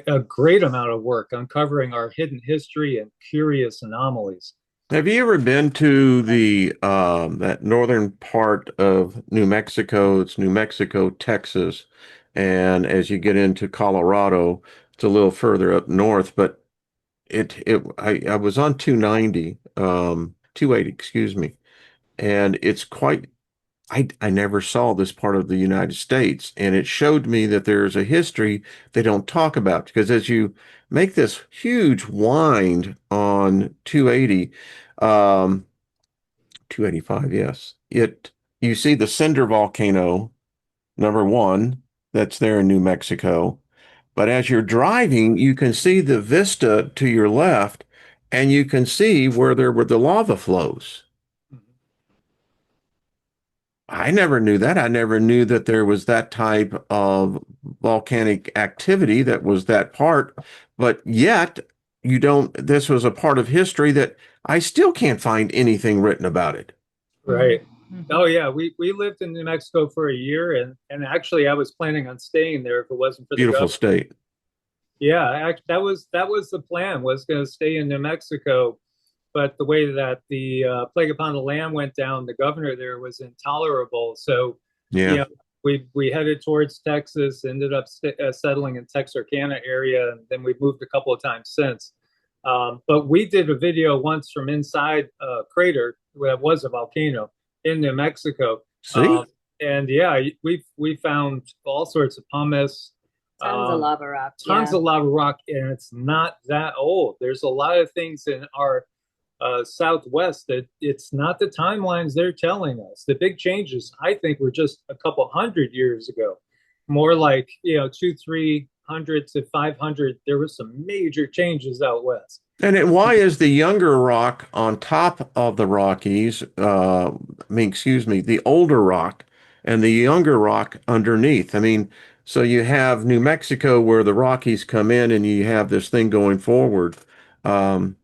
a great amount of work uncovering our hidden history and curious anomalies. Have you ever been to the that northern part of New Mexico? It's New Mexico, Texas, and as you get into Colorado, it's a little further up north. But I was on 290, 280, excuse me, and it's quite. I never saw this part of the United States, and it showed me that there's a history they don't talk about because as you make this huge wind on 280, 285, yes, you see the Cinder volcano, number one, that's there in New Mexico. But as you're driving, you can see the vista to your left, and you can see where there were the lava flows. I never knew that. I never knew that there was that type of volcanic activity that was that part. But yet, you don't, this was a part of history that I still can't find anything written about it. Right. Mhm. Oh yeah, we lived in New Mexico for a year, and actually I was planning on staying there if it wasn't for the Beautiful government. state. Yeah, that was the plan, was going to stay in New Mexico, but the way that the plague upon the land went down, the governor there was intolerable. So, you Yeah. know, we headed towards Texas, ended up settling in Texarkana area, and then we've moved a couple of times since. But we did a video once from inside a crater that was a volcano in New Mexico. See? And yeah, we found all sorts of pumice, Tons of lava rock. tons Yeah. of lava rock, and it's not that old. There's a lot of things in our Southwest that it's not the timelines they're telling us. The big changes, I think, were just a couple hundred years ago, more like 200-300 to 500. There were some major changes out west. And why is the younger rock on top of the Rockies, excuse me, the older rock and the younger rock underneath? I mean, so you have New Mexico where the Rockies come in and you have this thing going forward. Um,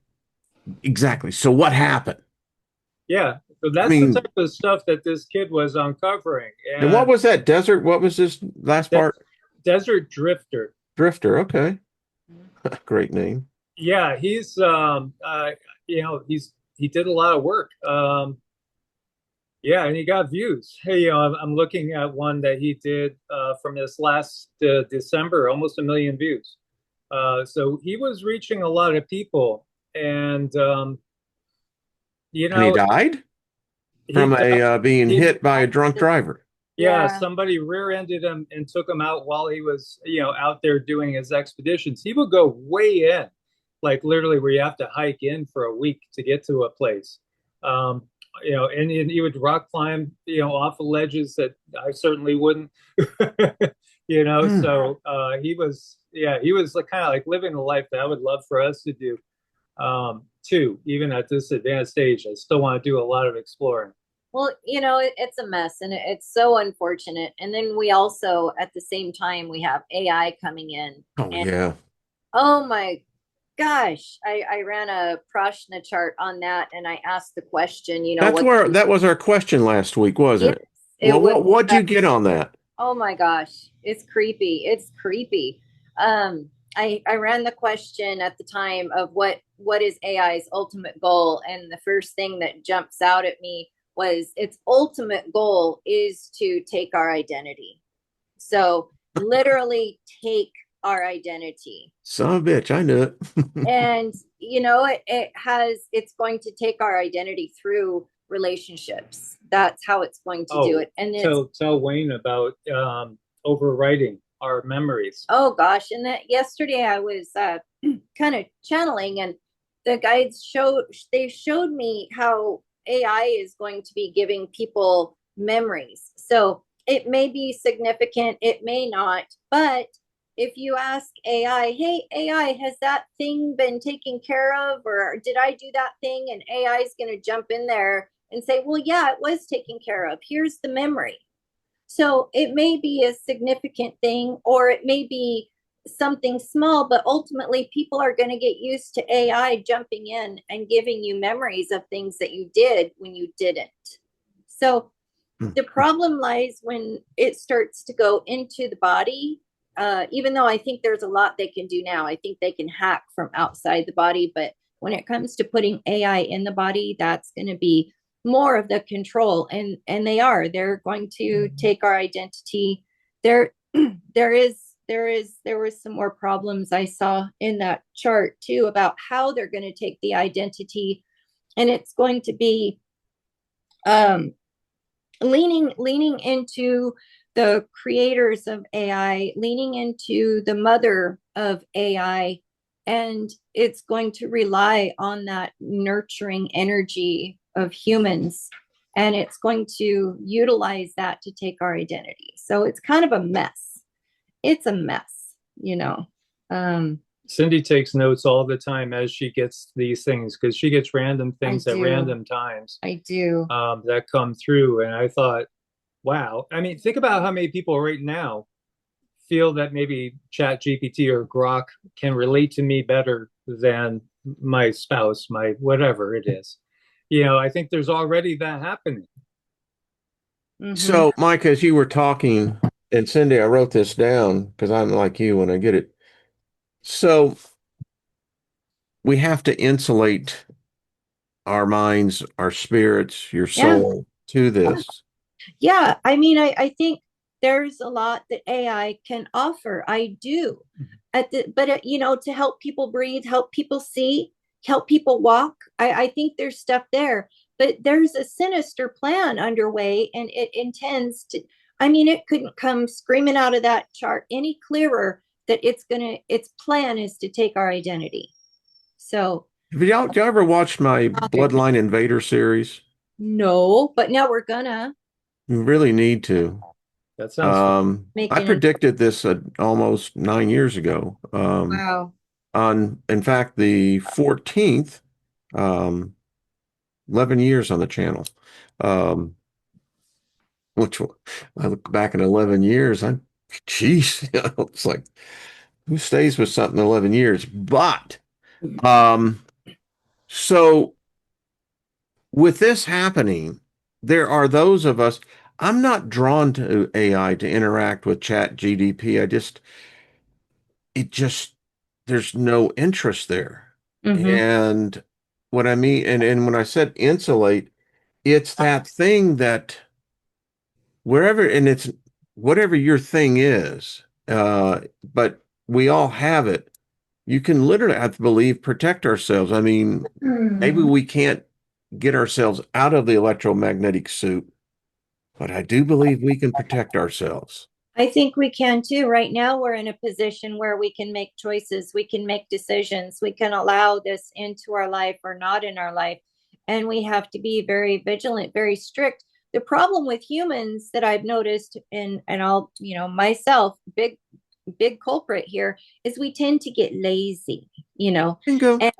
exactly. So what happened? Yeah, so I that's the mean, type of stuff that this kid was uncovering. and what And was that desert? What was this last that part? desert drifter. Drifter. Okay. Great name. Yeah, he did a lot of work. Yeah, and he got views. Hey, I'm looking at one that he did from this last December, almost 1 million views. So he was reaching a lot of people, and you And he know, died he from died. a being He, hit by a drunk driver. yeah, Yeah. somebody rear-ended him and took him out while he was, out there doing his expeditions. He would go way in, like literally where you have to hike in for a week to get to a place. Um, and he would rock climb, off of ledges that I certainly wouldn't, Hmm. so he was like kind of like living the life that I would love for us to do, too, even at this advanced stage. I still want to do a lot of exploring. Well, it's a mess and it's so unfortunate. And then we also, at the same time, we have AI coming in. Oh, And yeah. oh my gosh, I ran a Prashna chart on that and I asked the question, That's where that was our question last week, wasn't yes, it? it Well, was. what'd you get on that? Oh my gosh, it's creepy. It's creepy. I ran the question at the time of what is AI's ultimate goal, and the first thing that jumps out at me was its ultimate goal is to take our identity. So literally take our identity. Son of a bitch, I knew it. And it's going to take our identity through relationships. That's how it's going to do it. And tell Wayne about overwriting our memories. oh gosh, and that yesterday I was kind of channeling, and the guides showed me how AI is going to be giving people memories. So it may be significant, it may not, but if you ask AI, hey AI, has that thing been taken care of, or did I do that thing? And AI is going to jump in there and say, well, yeah, it was taken care of. Here's the memory. So it may be a significant thing, or it may be something small, but ultimately people are going to get used to AI jumping in and giving you memories of things that you did when you didn't. So the problem lies when it starts to go into the body. Even though I think there's a lot they can do now, I think they can hack from outside the body. But when it comes to putting AI in the body, that's going to be more of the control, and they're going to take our identity. There were some more problems I saw in that chart too about how they're going to take the identity, and it's going to be leaning into the creators of AI, leaning into the mother of AI, and it's going to rely on that nurturing energy of humans and it's going to utilize that to take our identity. So it's kind of a mess. It's a mess, you know. Cindy takes notes all the time as she gets these things, because she gets random things at random times. I do. That come through. And I thought, wow. I mean, think about how many people right now feel that maybe Chat GPT or Grok can relate to me better than my spouse, my whatever it is. You know, I think there's already that happening. Mhm. So, Mike, as you were talking, and Cindy, I wrote this down because I'm like you when I get it. So we have to insulate our minds, our spirits, your Yeah. soul to this. Yeah, I mean, I think there's a lot that AI can offer. I do. You know, to help people breathe, help people see, help people walk. I think there's stuff there, but there's a sinister plan underway, and it intends to. I mean, it couldn't come screaming out of that chart any clearer that its plan is to take our identity. So Have y'all ever watched my Bloodline Invader series? no, but now we're gonna. You really need to. That sounds fun. I predicted this almost 9 years ago. Wow. In fact, the 14th, 11 years on the channel. Which I look back at 11 years, geez, it's like, who stays with something 11 years? But, so with this happening, there are those of us, I'm not drawn to AI to interact with Chat GDP. There's no interest there. Mhm. And what I mean, and when I said insulate, it's that thing that wherever, and it's whatever your thing is, but we all have it. You can literally, I believe, protect ourselves. I mean, maybe we can't get ourselves out of the electromagnetic suit, but I do believe we can protect ourselves. I think we can too. Right now, we're in a position where we can make choices, we can make decisions, we can allow this into our life or not in our life. And we have to be very vigilant, very strict. The problem with humans that I've noticed, and I'll, you know, myself, big culprit here, is we tend to get lazy, you know. Bingo. And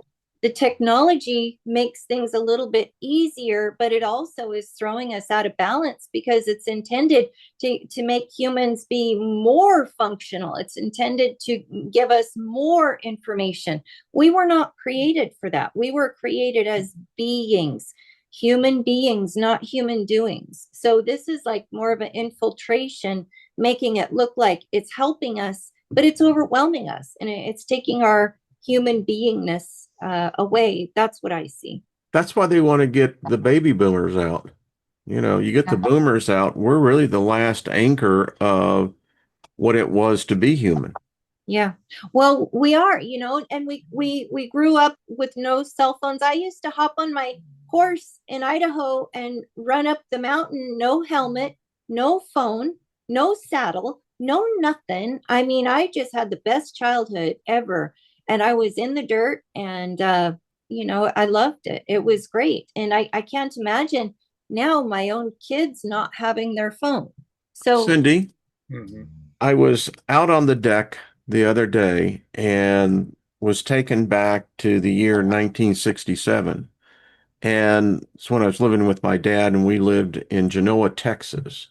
the technology makes things a little bit easier, but it also is throwing us out of balance because it's intended to make humans be more functional. It's intended to give us more information. We were not created for that. We were created as beings, human beings, not human doings. So this is like more of an infiltration, making it look like it's helping us, but it's overwhelming us, and it's taking our human beingness away. That's what I see. That's why they want to get the baby boomers out. You know, you get the boomers out, we're really the last anchor of what it was to be human. Yeah. Well, we are, you know, and we grew up with no cell phones. I used to hop on my horse in Idaho and run up the mountain, no helmet, no phone, no saddle, no nothing. I mean, I just had the best childhood ever. And I was in the dirt, and you know, I loved it. It was great. And I can't imagine now my own kids not having their phone. So Cindy, Mhm. I was out on the deck the other day and was taken back to the year 1967. And it's when I was living with my dad, and we lived in Genoa, Texas.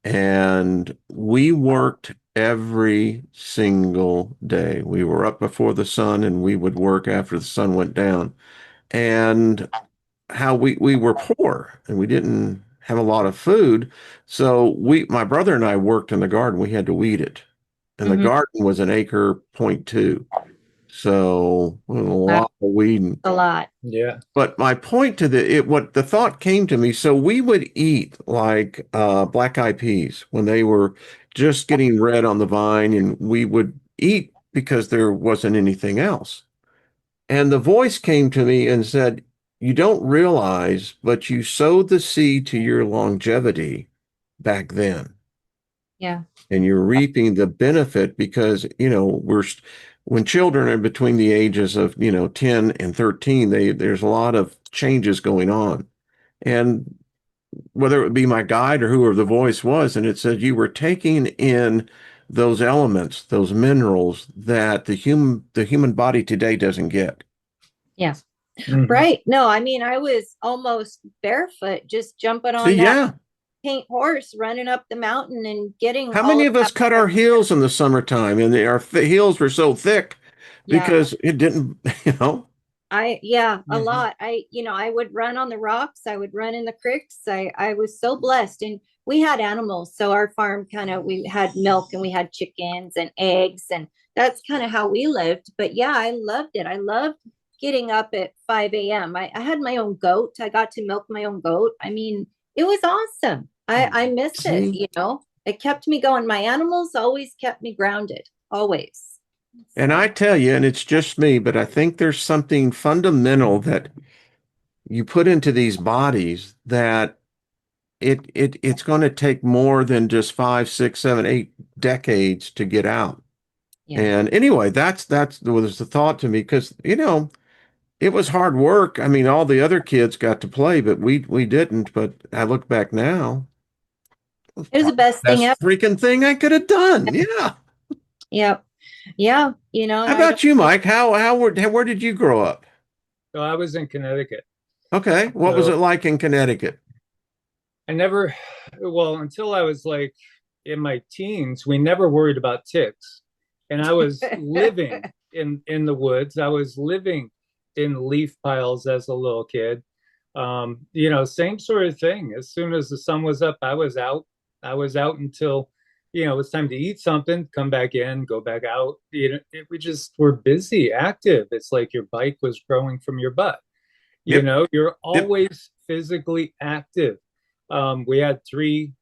And we worked every single day. We were up before the sun, and we would work after the sun went down. And how we were poor, and we didn't have a lot of food. So my brother and I worked in the garden. We had to weed it. And the mhm. garden was an acre point two. So a lot of weeding. A lot. Yeah. But my point to what the thought came to me, so we would eat like black eyed peas when they were just getting red on the vine, and we would eat because there wasn't anything else. And the voice came to me and said, "You don't realize, but you sowed the seed to your longevity back then, Yeah. and you're reaping the benefit because, you know, when children are between the ages of, 10 and 13, there's a lot of changes going on. And whether it would be my guide or whoever the voice was, and it said you were taking in those elements, those minerals that the human body today doesn't get. Yeah. Mhm. Right. No, I mean, I was almost barefoot, just jumping See, on that yeah. paint horse, running up the mountain and getting How all many of of us that. cut our heels in the summertime and our heels were so thick Yeah. because it didn't, you know? A Mhm. lot. I would run on the rocks. I would run in the creeks. I was so blessed. And we had animals. So our farm we had milk and we had chickens and eggs. And that's kind of how we lived. But yeah, I loved it. I loved getting up at 5 a.m. I had my own goat. I got to milk my own goat. I mean, it was awesome. I miss it, See? It kept me going. My animals always kept me grounded, always. And I So, tell you, and it's just me, but I think there's something fundamental that you put into these bodies that it's going to take more than just 5, 6, 7, 8 decades to get out. yeah. And anyway, that's was the thought to me because it was hard work. I mean, all the other kids got to play, but we didn't. But I look back now, it was It was the probably best the thing best ever. freaking thing I could have done. Yeah. Yep. Yeah. And How I don't about you, think Mike? Where did you grow up? So I was in Connecticut. Okay, what was it So like in Connecticut? I never, well, until I was like in my teens, we never worried about ticks. And I was living in the woods. I was living in leaf piles as a little kid. Same sort of thing. As soon as the sun was up, I was out. I was out until, it was time to eat something, come back in, go back out. We just were busy, active. It's like your bike was growing from your butt. Yep, You're yep. always physically active. We had three,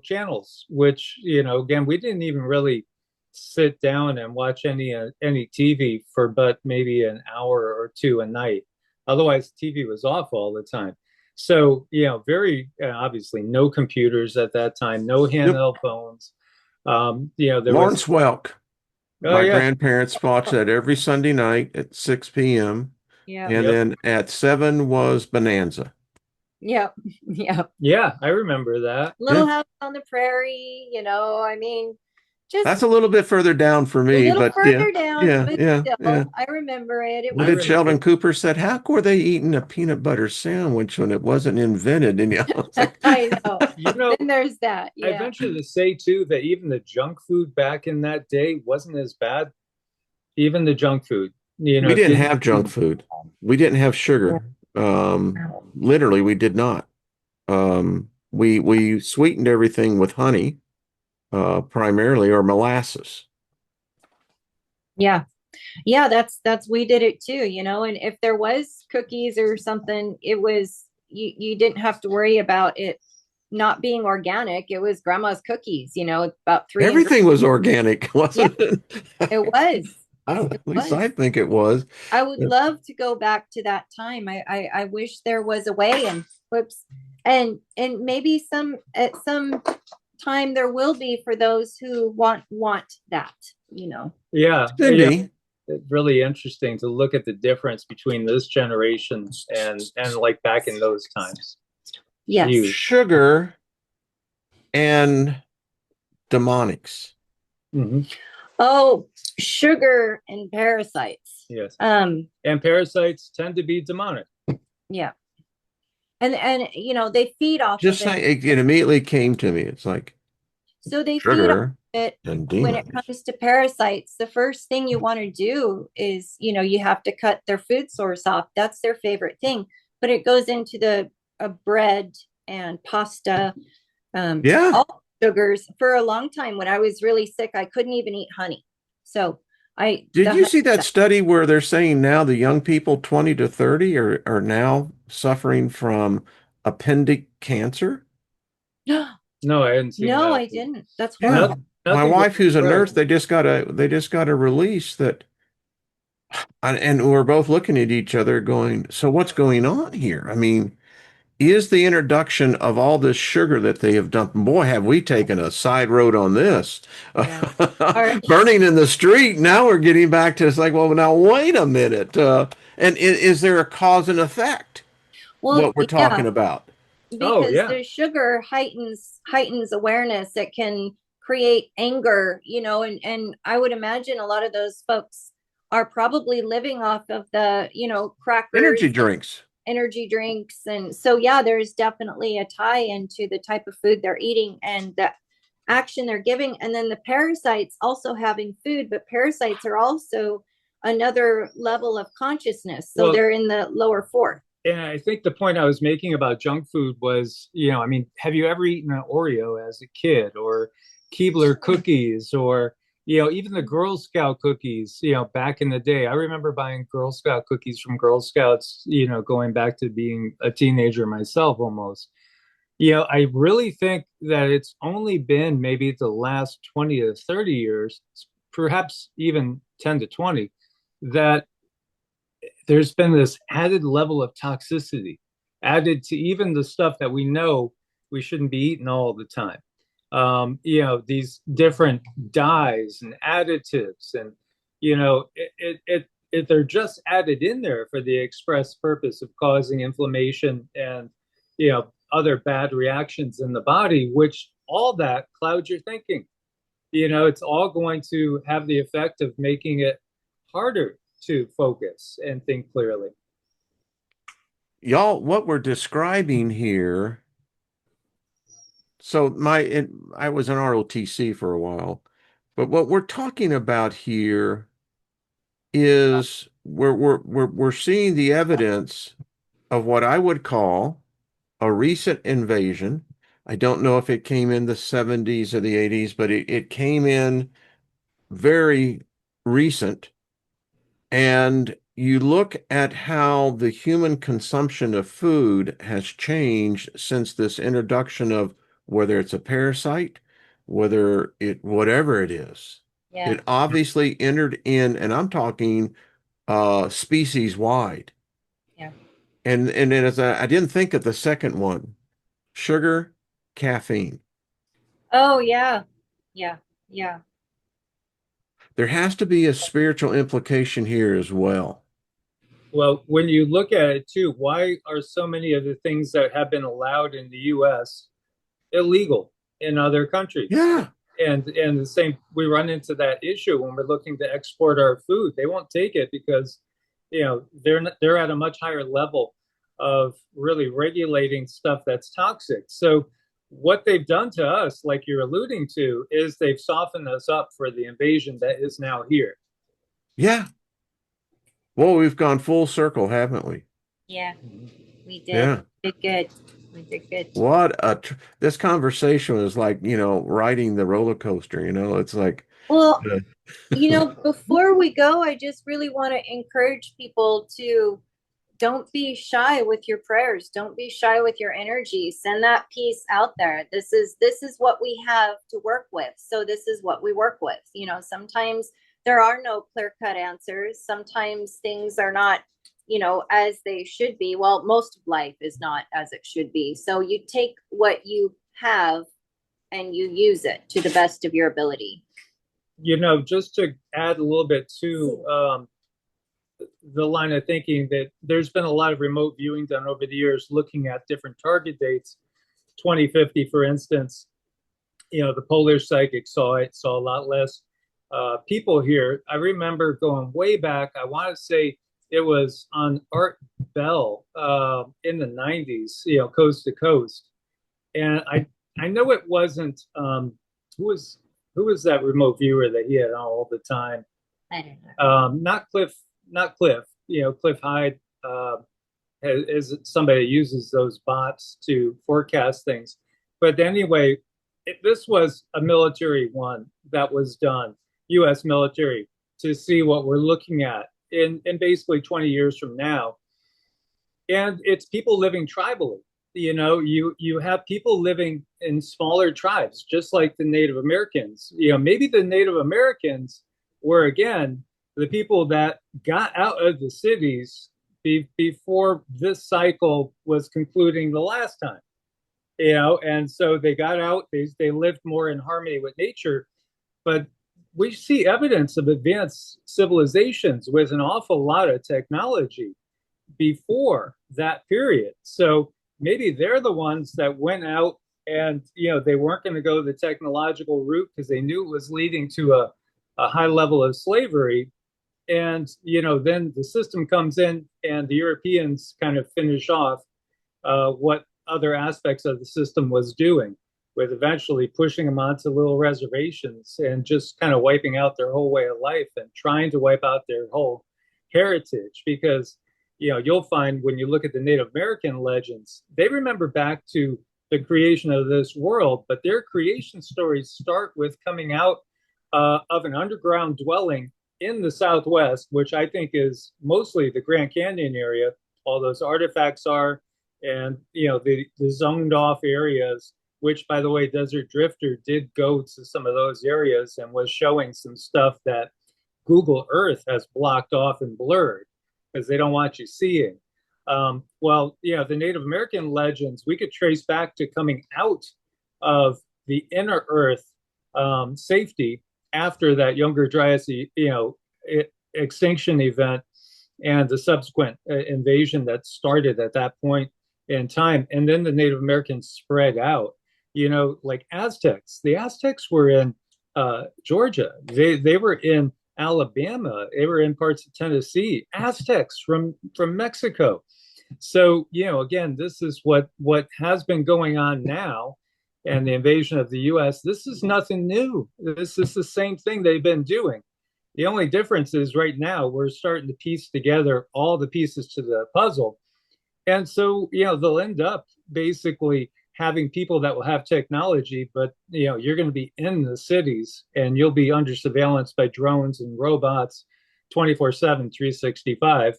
channels, which, again, we didn't even really sit down and watch any TV for but maybe an hour or two a night. Otherwise, TV was off all the time. So, very obviously no computers at that time, no Yep. handheld phones. There was, Lawrence Welk. oh My yeah, grandparents watched that every Sunday night at 6 p.m. yeah. And yep, then at 7 was Bonanza. Yep. Yep. yeah, I remember that. Little Yeah. House on the Prairie, I mean, That's just a little bit further down for a me, little but yeah, further down, yeah, but yeah, yeah. still, I remember it. It What I was, did remember. Sheldon Cooper said? How were they eating a peanut butter sandwich when it wasn't invented? And it's like, I know. You know, Then there's that. I Yeah. venture to say too that even the junk food back in that day wasn't as bad. Even the junk food, we didn't didn't. have junk food. We didn't have sugar. Literally, we did not. We sweetened everything with honey, primarily, or molasses. Yeah. Yeah, that's we did it too, and if there was cookies or something, it was you didn't have to worry about it not being organic. It was grandma's cookies, about three ingredients. Everything was organic, Yeah, wasn't it? it was. At least Was. I think it was. I would love to go back to that time. I wish there was a way, and whoops. And maybe at some time there will be for those who want that. Yeah, Cindy, it's really interesting to look at the difference between this generation and like back in those times. Yes. Huge. sugar and demonics. Mm-hmm. Oh, sugar and parasites. Yes. Um, And parasites tend to be demonic. yeah. And they feed off Just of it. saying, it immediately came to me. It's like So they feed off sugar it. and When it demons. comes to parasites, the first thing you want to do is, you have to cut their food source off. That's their favorite thing. But it goes into the bread and pasta, Yeah. all sugars. For a long time, when I was really sick, I couldn't even eat honey. So Did you see that study where they're saying now the young people 20 to 30 are now suffering from appendix cancer? No, I hadn't seen No, that. I didn't. That's Yeah. horrible. My Nothing wife, who's a was nurse, they just got a release that, and we're both looking at each other going, so what's going on here? I mean, is the introduction of all this sugar that they have dumped, boy, have we taken a side road on this. Yeah. Our- Burning in the street. Now we're getting back to, it's like, well, now wait a minute. And is there a cause and effect? Well, What we're talking about? Oh, because yeah. the sugar heightens awareness. It can create anger, and I would imagine a lot of those folks are probably living off of the, crackers, Energy drinks. energy drinks. And so, yeah, there's definitely a tie into the type of food they're eating and the action they're giving. And then the parasites also having food, but parasites are also another level of consciousness. So Well, they're in the lower fourth. and I think the point I was making about junk food was, I mean, have you ever eaten an Oreo as a kid, or Keebler cookies, or, even the Girl Scout cookies, back in the day? I remember buying Girl Scout cookies from Girl Scouts, going back to being a teenager myself almost. I really think that it's only been maybe the last 20 to 30 years, perhaps even 10 to 20, that there's been this added level of toxicity added to even the stuff that we know we shouldn't be eating all the time. These different dyes and additives, and they're just added in there for the express purpose of causing inflammation and other bad reactions in the body, which all that clouds your thinking. It's all going to have the effect of making it harder to focus and think clearly. Y'all, what we're describing here. So I was an ROTC for a while, but what we're talking about here is we're seeing the evidence of what I would call a recent invasion. I don't know if it came in the 70s or the 80s, but it came in very recent. And you look at how the human consumption of food has changed since this introduction of whether it's a parasite, whatever it is. Yeah. It obviously entered in, and I'm talking species wide. Yeah. And then I didn't think of the second one, sugar, caffeine. Oh, yeah. Yeah. Yeah. There has to be a spiritual implication here as well. Well, when you look at it too, why are so many of the things that have been allowed in the US illegal in other countries? Yeah. And the same, we run into that issue when we're looking to export our food. They won't take it because they're at a much higher level of really regulating stuff that's toxic. So what they've done to us, like you're alluding to, is they've softened us up for the invasion that is now here. Yeah. Well, we've gone full circle, haven't we? Yeah, we did. Yeah. We did good. We did good. This conversation was like, riding the roller coaster, it's like, Well, before we go, I just really want to encourage people to don't be shy with your prayers. Don't be shy with your energy. Send that piece out there. This is what we have to work with. So this is what we work with. Sometimes there are no clear-cut answers. Sometimes things are not, as they should be. Well, most of life is not as it should be. So you take what you have and you use it to the best of your ability. Just to add a little bit to the line of thinking, that there's been a lot of remote viewing done over the years looking at different target dates. 2050, for instance, the Polish psychic saw a lot less people here. I remember going way back, I want to say it was on Art Bell in the 90s, coast to coast. And I know it wasn't, who was that remote viewer that he had on all the time? I don't know. Not Cliff. Cliff Hyde is somebody that uses those bots to forecast things. But anyway, this was a military one that was done, U.S. military, to see what we're looking at in basically 20 years from now. And it's people living tribally. You have people living in smaller tribes, just like the Native Americans. Maybe the Native Americans were, again, the people that got out of the cities before this cycle was concluding the last time. And so they got out, they lived more in harmony with nature. But we see evidence of advanced civilizations with an awful lot of technology before that period. So maybe they're the ones that went out and, they weren't going to go the technological route because they knew it was leading to a high level of slavery. And, then the system comes in and the Europeans kind of finish off what other aspects of the system was doing, with eventually pushing them onto little reservations and just kind of wiping out their whole way of life and trying to wipe out their whole heritage. Because, you'll find when you look at the Native American legends, they remember back to the creation of this world, but their creation stories start with coming out of an underground dwelling in the Southwest, which I think is mostly the Grand Canyon area. All those artifacts are, and the zoned off areas, which, by the way, Desert Drifter did go to some of those areas and was showing some stuff that Google Earth has blocked off and blurred because they don't want you seeing. Well, the Native American legends we could trace back to coming out of the inner Earth safety after that Younger Dryas, extinction event and the subsequent invasion that started at that point in time. And then the Native Americans spread out, like Aztecs. The Aztecs were in Georgia. They were in Alabama. They were in parts of Tennessee. Aztecs from Mexico. So, again, this is what has been going on now. And the invasion of the US, this is nothing new. This is the same thing they've been doing. The only difference is right now we're starting to piece together all the pieces to the puzzle. And so, they'll end up basically having people that will have technology, but, you're going to be in the cities and you'll be under surveillance by drones and robots 24/7, 365.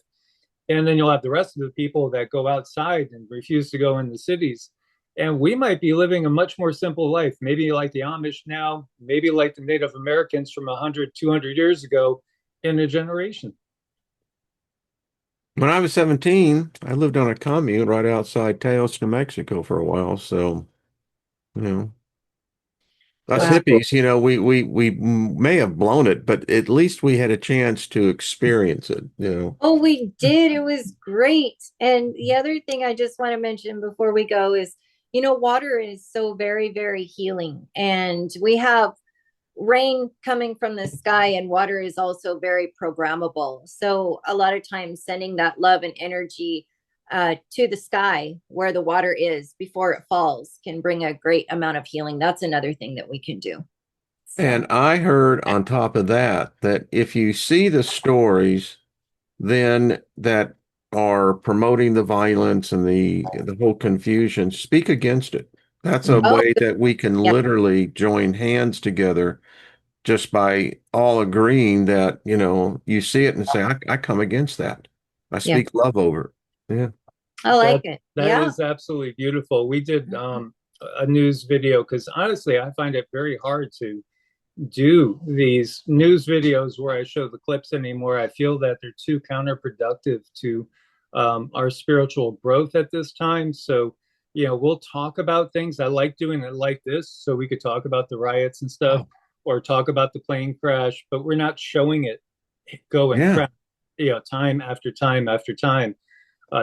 And then you'll have the rest of the people that go outside and refuse to go in the cities. And we might be living a much more simple life, maybe like the Amish now, maybe like the Native Americans from 100, 200 years ago in a generation. When I was 17, I lived on a commune right outside Taos, New Mexico for a while. So, you know, us Wow. hippies, we may have blown it, but at least we had a chance to experience it. Oh, we did. It was great. And the other thing I just want to mention before we go is, water is so very, very healing. And we have rain coming from the sky, and water is also very programmable. So a lot of times sending that love and energy to the sky where the water is before it falls can bring a great amount of healing. That's another thing that we can do. So, And I heard on top of that that if you see the stories then that are promoting the violence and the whole confusion, speak against it. That's a oh, way that we can yeah, literally join hands together just by all agreeing that, you see it and say, I come against that. I yeah, speak love over it. Yeah. I like That it. that Yeah. is absolutely beautiful. We did a news video because honestly, I find it very hard to do these news videos where I show the clips anymore. I feel that they're too counterproductive to our spiritual growth at this time. So, we'll talk about things. I like doing it like this so we could talk about the riots and stuff or talk about the plane crash, but we're not showing it go and Yeah. crash, time after time after time.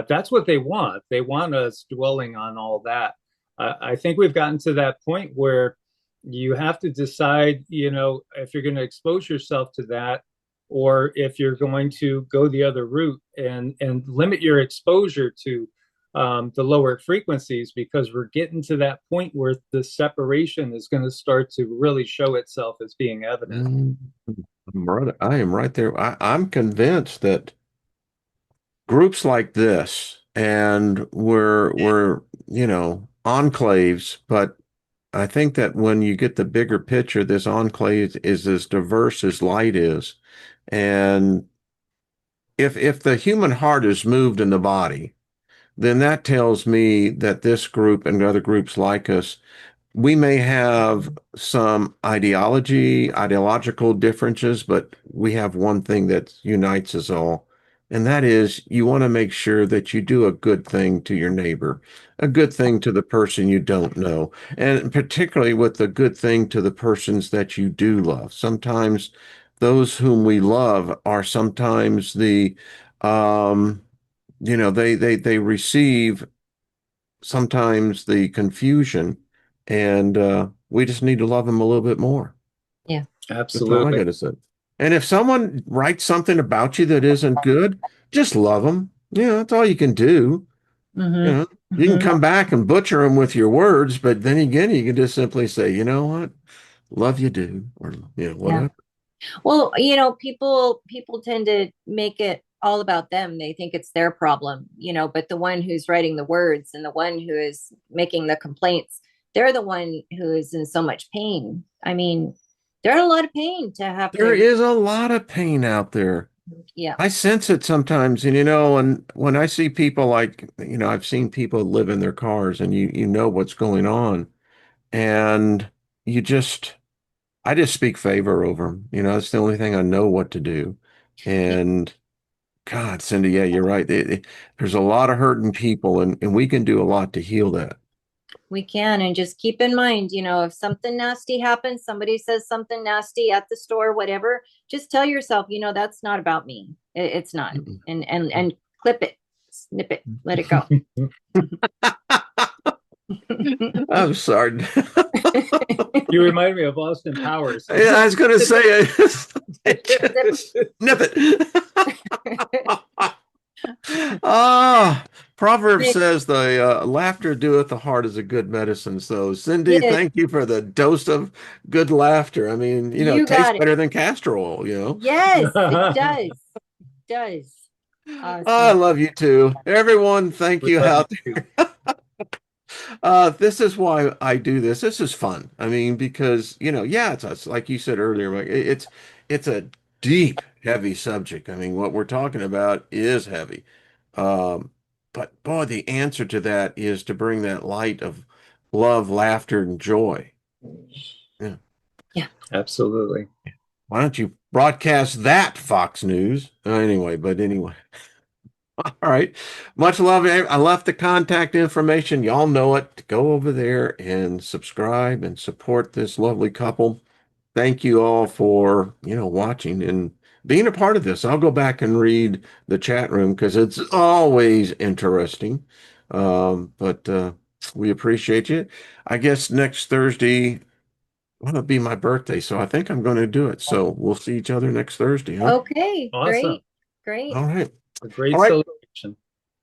That's what they want. They want us dwelling on all that. I think we've gotten to that point where you have to decide, if you're going to expose yourself to that or if you're going to go the other route and limit your exposure to the lower frequencies, because we're getting to that point where the separation is going to start to really show itself as being evident. I am right there. I'm convinced that groups like this, and we're enclaves, but I think that when you get the bigger picture, this enclave is as diverse as light is. And if the human heart is moved in the body, then that tells me that this group and other groups like us, we may have some ideological differences, but we have one thing that unites us all. And that is you want to make sure that you do a good thing to your neighbor, a good thing to the person you don't know, and particularly with the good thing to the persons that you do love. Sometimes those whom we love are sometimes the, they receive sometimes the confusion, and we just need to love them a little bit more. Yeah. That's all I Absolutely. gotta say. And if someone writes something about you that isn't good, just love them. Yeah, that's all you can do. You Mm-hmm. know, you can Mm-hmm. come back and butcher them with your words, but then again, you can just simply say, you know what, love you, dude, or Yeah. whatever. Well, people tend to make it all about them. They think it's their problem, but the one who's writing the words and the one who is making the complaints, they're the one who is in so much pain. I mean, they're in a lot of pain to have There to. is a lot of pain out there. Yeah. I sense it sometimes, and and when I see people like, I've seen people live in their cars, and you know what's going on, and you just, I just speak favor over them. That's the only thing I know what to do. And God, Cindy, yeah, you're right. There's a lot of hurting people, and we can do a lot to heal that. We can. And just keep in mind, if something nasty happens, somebody says something nasty at the store, whatever, just tell yourself, that's not about me. It's not. Mm-mm. And clip it, snip it, let it go. I'm sorry. You remind me of Austin Powers. Yeah, I was going to say nip it. Ah, Proverbs says the laughter doeth the heart is a good medicine. So, Cindy, Yes, thank you for the dose of good laughter. I mean, you it tastes got it. better than castor oil. Yes, it does. It does. I Awesome. love you too. Everyone, thank We you love out you too. there. This is why I do this. This is fun. I mean, because, yeah, it's like you said earlier, Mike, it's a deep, heavy subject. I mean, what we're talking about is heavy. Um, but boy, the answer to that is to bring that light of love, laughter, and joy. Yeah. Yeah. Absolutely. Why don't you broadcast that, Fox News? Anyway. All right. Much love. I left the contact information. Y'all know it. Go over there and subscribe and support this lovely couple. Thank you all for, watching and being a part of this. I'll go back and read the chat room because it's always interesting. But we appreciate you. I guess next Thursday will be my birthday, so I think I'm going to do it. So we'll see each other next Thursday, huh? Okay. Awesome. Great. Great. All right. A great All right. celebration.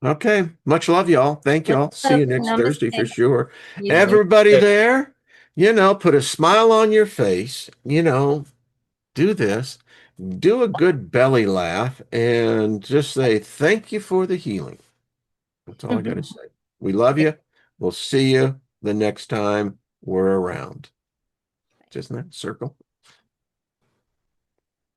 Okay. Much love, y'all. Thank y'all. See you next Thursday for Namaste. sure. You too. Everybody there, put a smile on your face, do this, do a good belly laugh, and just say thank you for the healing. That's all I got to say. We love you. We'll see you the next time we're around. Just in that circle.